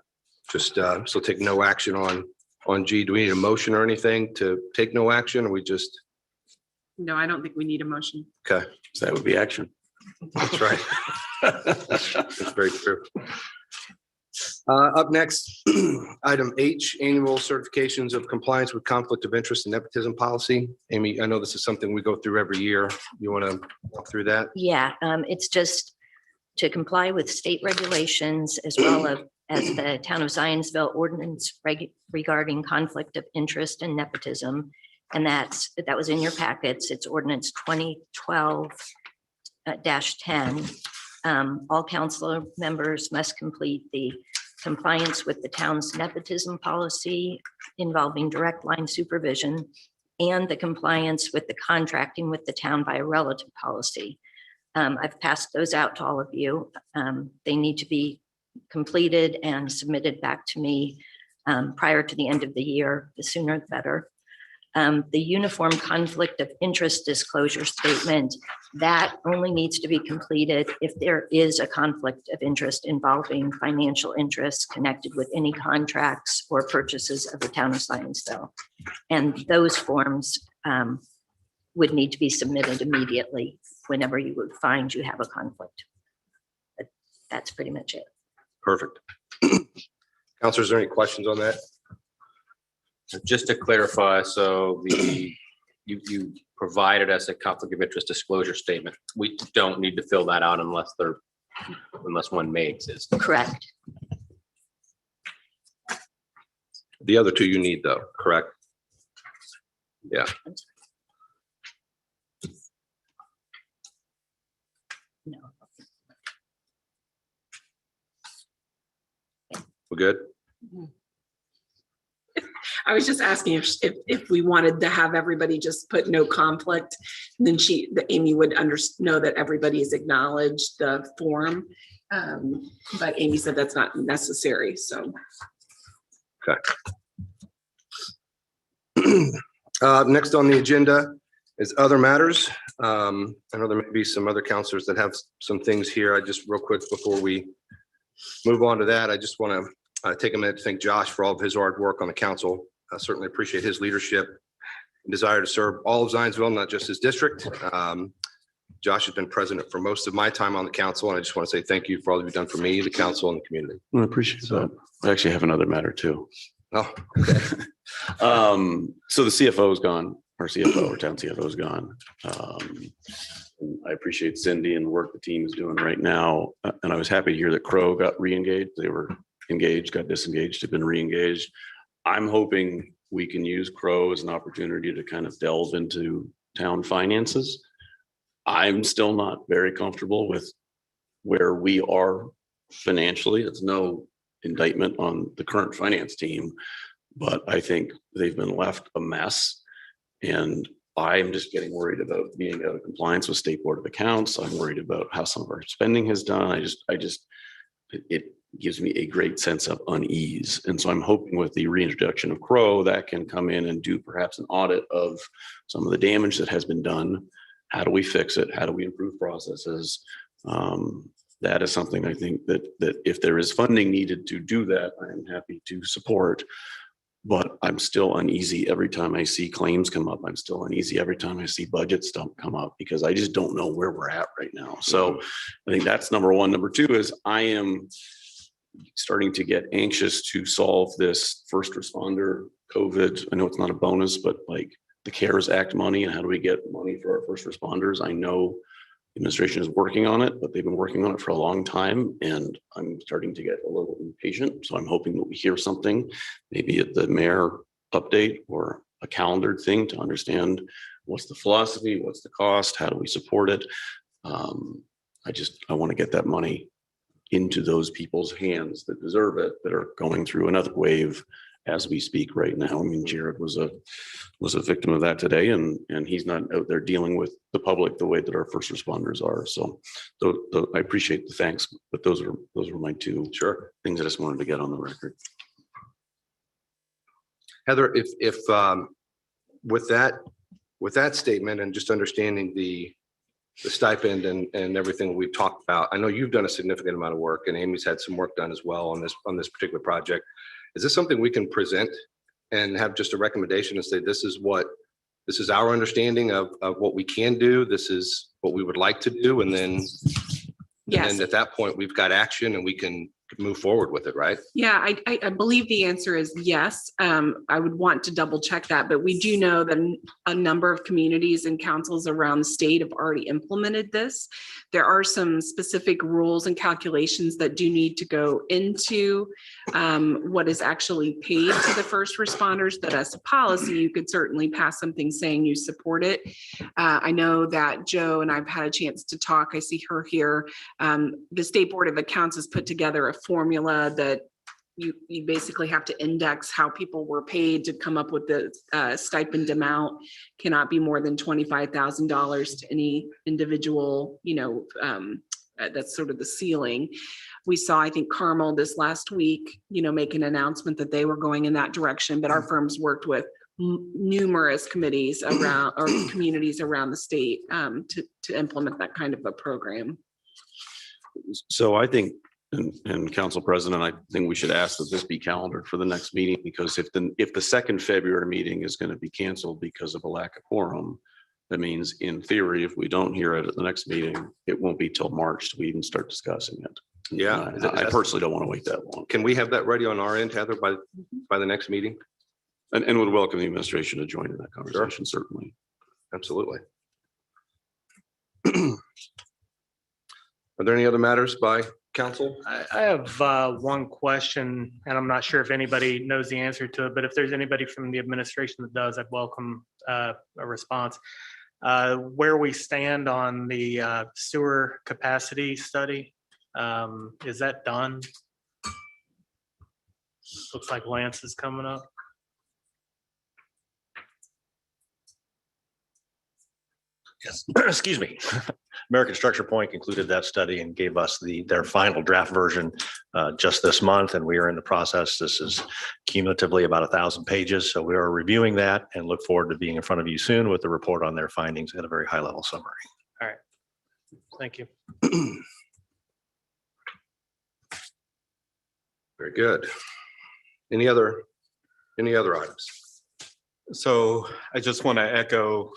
Just so take no action on G. Do we need a motion or anything to take no action? Or we just, No, I don't think we need a motion. okay, So that would be action. that's right. That's very true. Up next, item H, annual certifications of compliance with conflict of interest and nepotism policy. Amy, I know this is something we go through every year. You want to walk through that? Yeah, it's just to comply with state regulations as well as the town of Zionsville ordinance regarding conflict of interest and nepotism. And that was in your packets. It's ordinance 2012-10. All council members must complete the compliance with the town's nepotism policy involving direct line supervision and the compliance with the contracting with the town by a relative policy. I've passed those out to all of you. They need to be completed and submitted back to me prior to the end of the year. The sooner the better. The uniform conflict of interest disclosure statement, that only needs to be completed if there is a conflict of interest involving financial interests connected with any contracts or purchases of the town of Zionsville. And those forms would need to be submitted immediately whenever you would find you have a conflict. But that's pretty much it. Perfect. Counselor, is there any questions on that? Just to clarify, so you provided us a conflict of interest disclosure statement. We don't need to fill that out unless one may exist. Correct. The other two you need though, correct? Yeah. No. We're good? I was just asking if we wanted to have everybody just put no conflict, then Amy would know that everybody's acknowledged the form. But Amy said that's not necessary, so. Okay. Next on the agenda is other matters. I know there may be some other counselors that have some things here. I just real quick before we move on to that, I just want to take a minute to thank Josh for all of his hard work on the council. I certainly appreciate his leadership and desire to serve all of Zionsville, not just his district. Josh has been president for most of my time on the council, and I just want to say thank you for all you've done for me, the council, and the community. I appreciate that. I actually have another matter too. Oh, So the CFO is gone, our CFO, our town CFO is gone. And I appreciate Cindy and the work the team is doing right now. And I was happy to hear that Crow got re-engaged. They were engaged, got disengaged, have been re-engaged. I'm hoping we can use Crow as an opportunity to kind of delve into town finances. I'm still not very comfortable with where we are financially. It's no indictment on the current finance team, but I think they've been left a mess. And I'm just getting worried about being out of compliance with State Board of Accounts. I'm worried about how some of our spending has done. It gives me a great sense of unease. And so I'm hoping with the reintroduction of Crow that can come in and do perhaps an audit of some of the damage that has been done. How do we fix it? How do we improve processes? That is something I think that if there is funding needed to do that, I am happy to support. But I'm still uneasy every time I see claims come up. I'm still uneasy every time I see budgets don't come up because I just don't know where we're at right now. So I think that's number one. Number two is I am starting to get anxious to solve this first responder COVID. I know it's not a bonus, but like the CARES Act money and how do we get money for our first responders? I know the administration is working on it, but they've been working on it for a long time and I'm starting to get a little impatient. So I'm hoping that we hear something, maybe at the mayor update or a calendared thing to understand what's the philosophy, what's the cost, how do we support it? I want to get that money into those people's hands that deserve it, that are going through another wave as we speak right now. I mean, Jared was a victim of that today, and he's not out there dealing with the public the way that our first responders are. So I appreciate the thanks, but those are my two things I just wanted to get on the record. Heather, if with that statement and just understanding the stipend and everything we've talked about, I know you've done a significant amount of work and Amy's had some work done as well on this particular project. Is this something we can present and have just a recommendation and say, this is our understanding of what we can do. This is what we would like to do. And then, Yes. And at that point, we've got action and we can move forward with it, right? Yeah, I believe the answer is yes. I would want to double check that, but we do know that a number of communities and councils around the state have already implemented this. There are some specific rules and calculations that do need to go into what is actually paid to the first responders, but as a policy, you could certainly pass something saying you support it. I know that Joe and I've had a chance to talk. I see her here. The State Board of Accounts has put together a formula that you basically have to index how people were paid to come up with the stipend amount. Cannot be more than $25,000 to any individual, that's sort of the ceiling. We saw, I think, Carmel this last week, make an announcement that they were going in that direction, but our firms worked with numerous committees around or communities around the state to implement that kind of a program. So I think, and Council President, I think we should ask that this be calendared for the next meeting, because if the second February meeting is going to be canceled because of a lack of quorum, that means in theory, if we don't hear it at the next meeting, it won't be till March till we even start discussing it. Yeah. I personally don't want to wait that long. Can we have that ready on our end, Heather, by the next meeting? And would welcome the administration to join in that conversation, certainly. Absolutely. Are there any other matters by council? I have one question, and I'm not sure if anybody knows the answer to it, but if there's anybody from the administration that does, I'd welcome a response. Where we stand on the sewer capacity study, is that done? Looks like Lance is coming up. Yes, excuse me. American Structure Point concluded that study and gave us their final draft version just this month, and we are in the process. This is cumulatively about 1,000 pages, so we are reviewing that and look forward to being in front of you soon with the report on their findings and a very high-level summary. All right, thank you. Very good. Any other items? So I just want to echo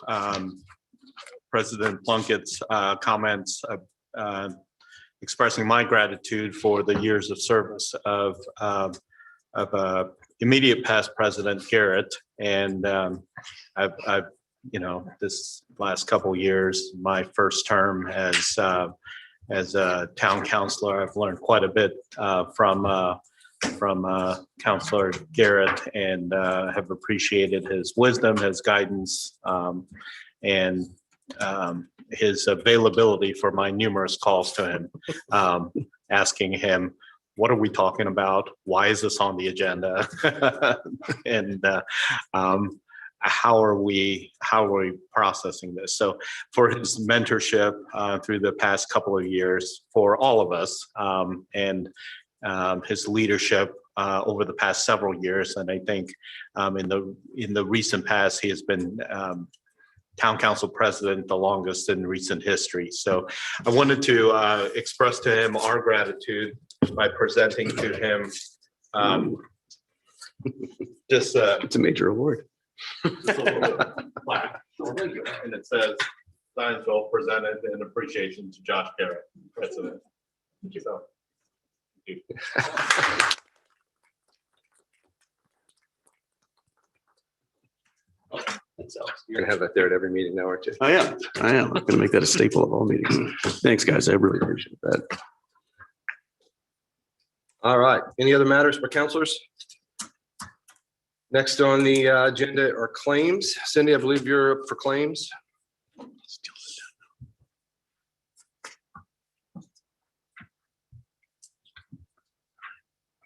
President Plunkett's comments, expressing my gratitude for the years of service of immediate past President Garrett. And I've this last couple of years, my first term as a town councilor, I've learned quite a bit from Councilor Garrett, and have appreciated his wisdom, his guidance, and his availability for my numerous calls to him, asking him, what are we talking about? Why is this on the agenda? And how are we processing this? So for his mentorship through the past couple of years for all of us, and his leadership over the past several years, and I think in the recent past, he has been town council president the longest in recent history. So I wanted to express to him our gratitude by presenting to him just It's a major award. just a little plaque. And it says, Zionsville presented in appreciation to Josh Garrett, president. Thank you. So, thank you. You're gonna have that there at every meeting now, aren't you? I am. I'm going to make that a staple of all meetings. Thanks, guys. I really appreciate that. All right. Any other matters by councilors? Next on the agenda are claims. Cindy, I believe you're up for claims.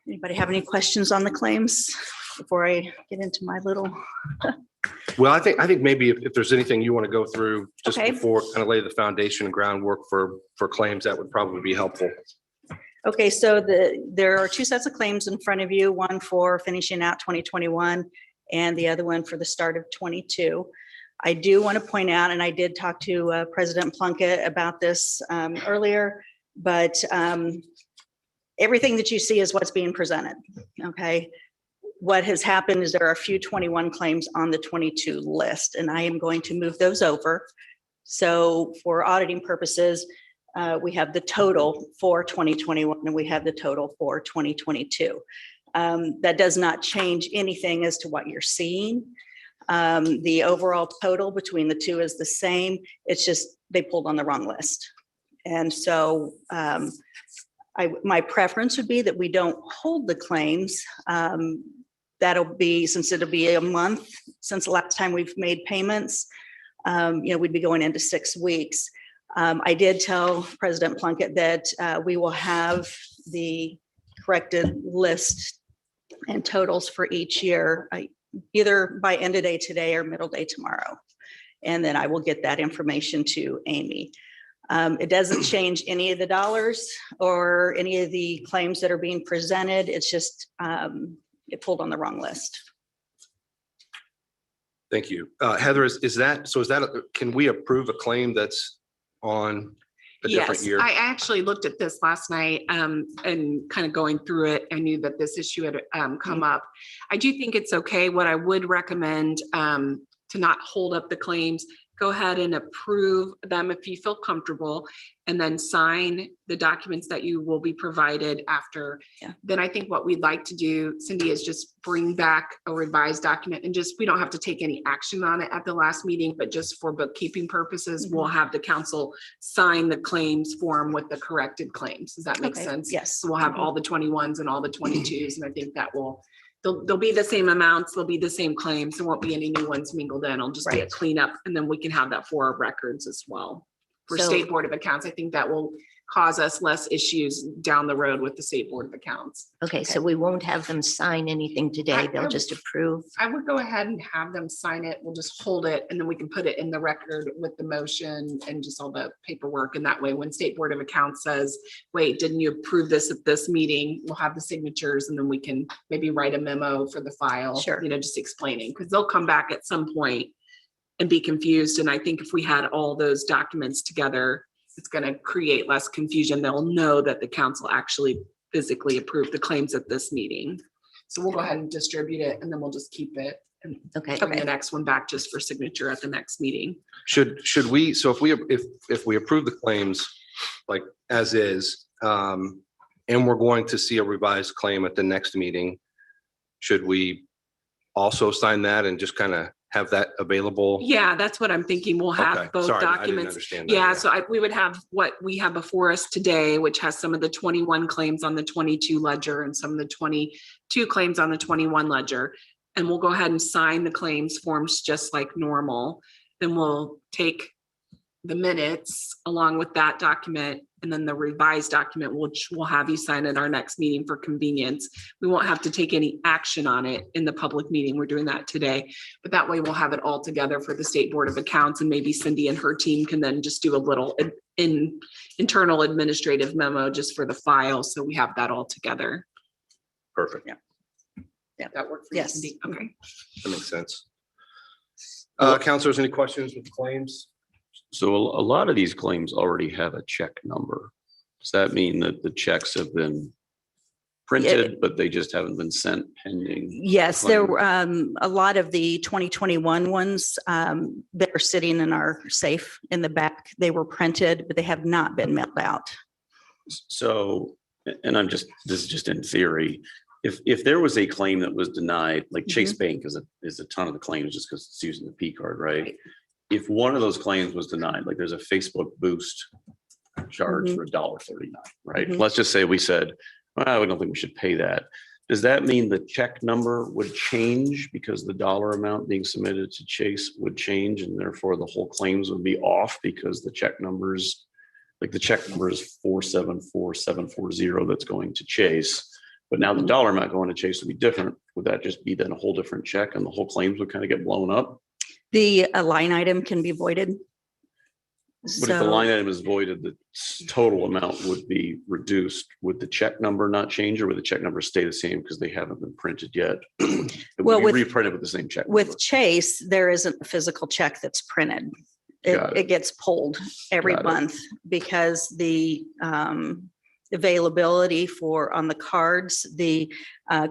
Anybody have any questions on the claims before I get into my little? Well, I think maybe if there's anything you want to go through just Okay. before kind of lay the foundation and groundwork for claims, that would probably be helpful. Okay, so there are two sets of claims in front of you, one for finishing out 2021 and the other one for the start of 22. I do want to point out, and I did talk to President Plunkett about this earlier, but everything that you see is what's being presented, okay? What has happened is there are a few 21 claims on the 22 list, and I am going to move those over. So for auditing purposes, we have the total for 2021 and we have the total for 2022. That does not change anything as to what you're seeing. The overall total between the two is the same. It's just they pulled on the wrong list. And so my preference would be that we don't hold the claims. That'll be, since it'll be a month since the last time we've made payments, we'd be going into 6 weeks. I did tell President Plunkett that we will have the corrected list and totals for each year, either by end of day today or middle day tomorrow. And then I will get that information to Amy. It doesn't change any of the dollars or any of the claims that are being presented. It's just it pulled on the wrong list. Thank you. Heather, can we approve a claim that's on a different Yes, year? I actually looked at this last night and kind of going through it. I knew that this issue had come up. I do think it's okay. What I would recommend to not hold up the claims, go ahead and approve them if you feel comfortable, and then sign the documents that you will be provided after. Yeah. Then I think what we'd like to do, Cindy, is just bring back a revised document and just, we don't have to take any action on it at the last meeting, but just for bookkeeping purposes, we'll have the council sign the claims form with the corrected claims. Does that make Okay, sense? yes. So we'll have all the 21s and all the 22s, and I think that will, they'll be the same amounts, they'll be the same claims, there won't be any new ones mingled in, it'll just be a Right. cleanup, and then we can have that for our records as well. For So- State Board of Accounts, I think that will cause us less issues down the road with the State Board of Accounts. Okay, so we won't have them sign anything today. They'll just approve. I would go ahead and have them sign it, we'll just hold it, and then we can put it in the record with the motion and just all the paperwork, and that way, when State Board of Accounts says, wait, didn't you approve this at this meeting? We'll have the signatures, and then we can maybe write a memo for the file. Sure. You know, just explaining, because they'll come back at some point and be confused, and I think if we had all those documents together, it's gonna create less confusion. They'll know that the council actually physically approved the claims at this meeting. So we'll go ahead and distribute it, and then we'll just keep it and Okay. bring the next one back just for signature at the next meeting. Should we, so if we approve the claims like as is, and we're going to see a revised claim at the next meeting, should we also sign that and just kind of have that available? Yeah, that's what I'm thinking. We'll Okay, have both sorry, I didn't documents. understand that, Yeah, so we would have what we have before us today, which has some of the 21 claims on the 22 ledger and some of the 22 claims on the 21 ledger. And we'll go ahead and sign the claims forms just like normal. Then we'll take the minutes along with that document, and then the revised document, which we'll have you sign at our next meeting for convenience. We won't have to take any action on it in the public meeting. We're doing that today. But that way we'll have it all together for the State Board of Accounts, and maybe Cindy and her team can then just do a little internal administrative memo just for the file. So we have that all together. Perfect. That work for you, Yes. Cindy? Okay. That makes sense. Counselors, any questions with claims? So a lot of these claims already have a check number. Does that mean that the checks have been printed, but they just haven't been sent pending? Yes, there claim? were a lot of the 2021 ones that are sitting in our safe in the back. They were printed, but they have not been mailed out. So, and this is just in theory, if there was a claim that was denied, like Chase Bank is a ton of the claims just because it's using the P card, right? If one of those claims was denied, like there's a Facebook boost charge for $1.39, right? Let's just say we said, well, we don't think we should pay that. Does that mean the check number would change because the dollar amount being submitted to Chase would change, and therefore the whole claims would be off because the check numbers, like the check number is 474,740 that's going to Chase, but now the dollar amount going to Chase would be different. Would that just be then a whole different check and the whole claims would kind of get blown up? The line item can be voided. But if the line item is voided, the total amount would be reduced. Would the check number not change, or would the check number stay the same because they haven't been printed yet? It Well, would be reprinted with the same check. With number. Chase, there isn't a physical check that's printed. Got It gets pulled every Got it. month because the availability on the cards, the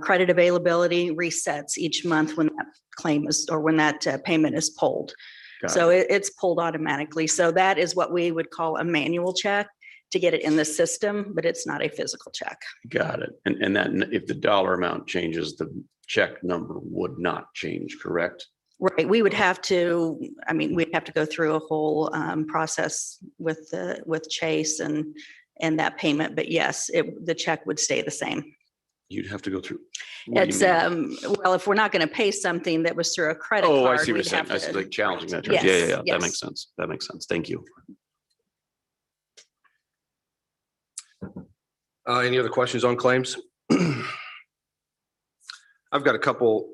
credit availability resets each month when that claim is, or when that payment is pulled. Got So it's pulled automatically. So that is what we would call a manual check to get it in the system, but it's not a physical check. Got it. And that if the dollar amount changes, the check number would not change, correct? Right, we would have to, we'd have to go through a whole process with Chase and that payment, but yes, the check would stay the same. You'd have to go through. What do you It's, mean? well, if we're not going to pay something that was through a credit card. Oh, I see what you're we'd saying. have I see, to- like challenging that charge. Yes, Yeah. That yes. makes sense. That makes sense. Thank you. Any other questions on claims? I've got a couple,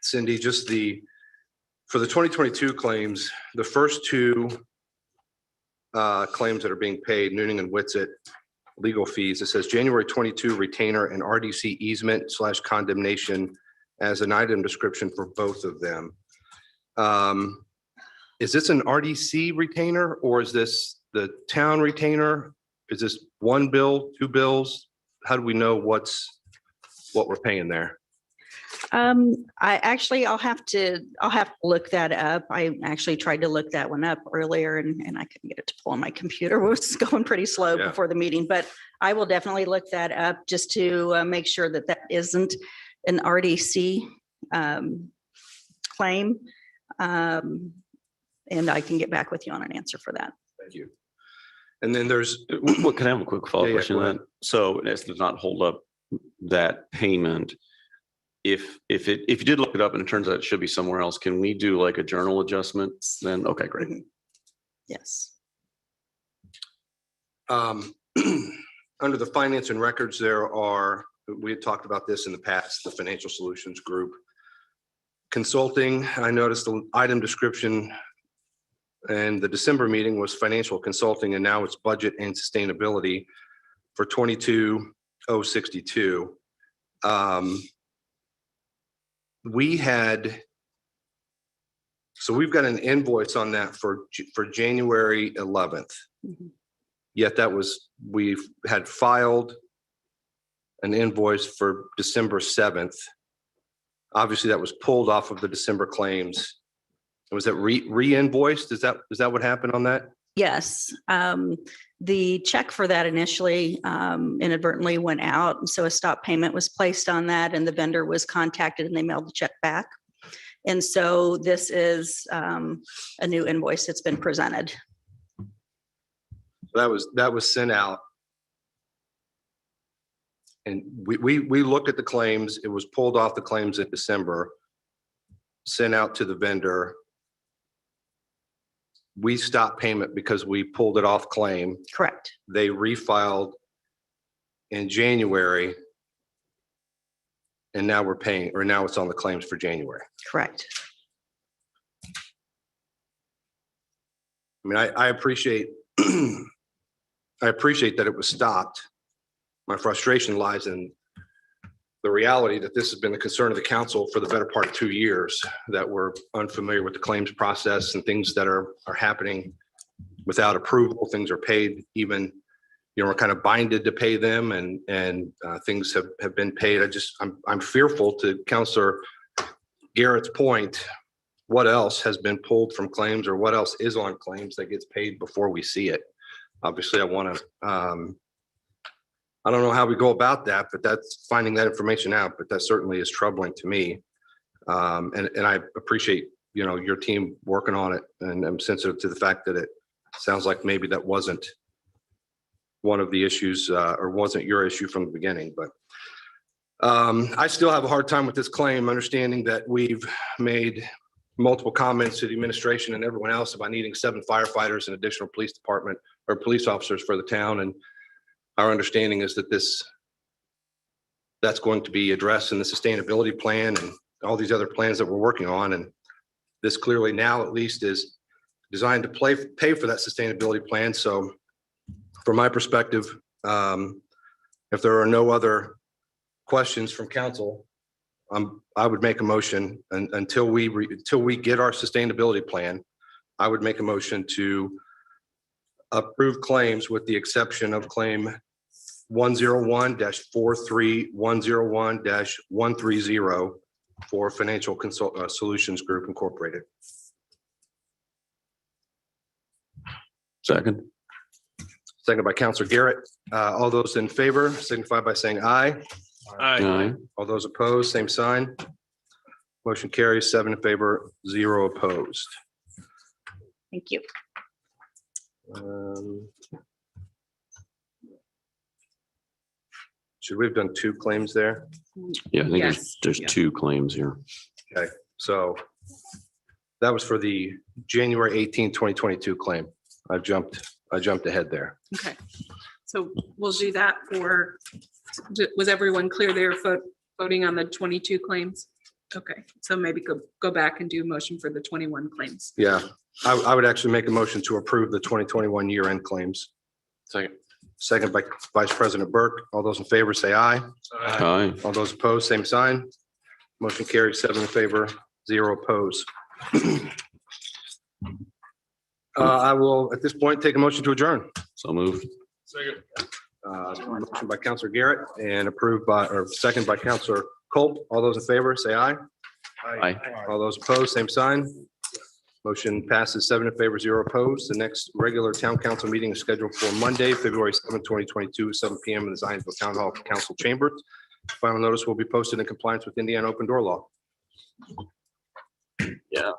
Cindy, for the 2022 claims, the first two claims that are being paid, Noonan and Witsit, legal fees, it says January 22 retainer and RDC easement / condemnation as an item description for both of them. Is this an RDC retainer, or is this the town retainer? Is this one bill, two bills? How do we know what we're paying there? I'll have to look that up. I actually tried to look that one up earlier and I couldn't get it to pull on my computer. It was going pretty slow Yeah. before the meeting, but I will definitely look that up just to make sure that that isn't an RDC claim. And I can get back with you on an answer for that. Thank you. And then there's, What, can I have a quick follow-up Yeah, yeah, question go on ahead. that? So as to not hold up that payment, if you did look it up and it turns out it should be somewhere else, can we do like a journal adjustment then? Okay, great. Mhm. Yes. under the finance and records, we had talked about this in the past, the financial solutions group. Consulting, I noticed the item description and the December meeting was financial consulting, and now it's budget and sustainability for 22,062. We've got an invoice on that for January 11th. Mhm. Yet we've had filed an invoice for December 7th. Obviously, that was pulled off of the December claims. Was that re-invoiced? Is that what happened on that? Yes. The check for that initially inadvertently went out. And so a stop payment was placed on that and the vendor was contacted and they mailed the check back. And so this is a new invoice that's been presented. That was sent out. And we looked at the claims. It was pulled off the claims in December, sent out to the vendor. We stopped payment because we pulled it off claim. Correct. They refiled in January. And now we're paying, or now it's on the claims for January. Correct. I mean, I appreciate, I appreciate that it was stopped. My frustration lies in the reality that this has been the concern of the council for the better part of 2 years, that we're unfamiliar with the claims process and things that are happening without approval. Things are paid even, we're kind of binded to pay them, and things have been paid. I'm fearful, to Councilor Garrett's point, what else has been pulled from claims or what else is on claims that gets paid before we see it. Obviously, I want to, I don't know how we go about that, but that's finding that information out, but that certainly is troubling to me. And I appreciate, your team working on it, and I'm sensitive to the fact that it sounds like maybe that wasn't one of the issues or wasn't your issue from the beginning, but I still have a hard time with this claim, understanding that we've made multiple comments to the administration and everyone else about needing 7 firefighters and additional police department or police officers for the town. And our understanding is that that's going to be addressed in the sustainability plan and all these other plans that we're working on. And this clearly now at least is designed to pay for that sustainability plan. So from my perspective, if there are no other questions from council, I would make a motion until we get our sustainability plan. I would make a motion to approve claims with the exception of claim 101-43101-130 for Financial Solutions Group Incorporated. Second. Second by Councilor Garrett. All those in favor signify by saying aye. Aye. All those opposed, same sign. Motion carries 7 in favor, 0 opposed. Thank you. Should we have done 2 claims there? Yeah, I think Yes. there's 2 claims here. Okay, so that was for the January 18, 2022 claim. I jumped ahead there. Okay, so we'll do that was everyone clear there for voting on the 22 claims? Okay, so maybe go back and do a motion for the 21 claims. Yeah, I would actually make a motion to approve the 2021 year-end claims. Second. Second by Vice President Burke. All those in favor say aye. Aye. All those opposed, same sign. Motion carries 7 in favor, 0 opposed. I will, at this point, take a motion to adjourn. So moved. Motion by Councilor Garrett and approved by, or second by Councilor Colt, all those in favor, say aye. Aye. All those opposed, same sign. Motion passes 7 in favor, 0 opposed. The next regular town council meeting is scheduled for Monday, February 7, 2022, 7 PM in the Zionsville Town Hall Council Chambers. Final notice will be posted in compliance with Indiana open door law. Yeah.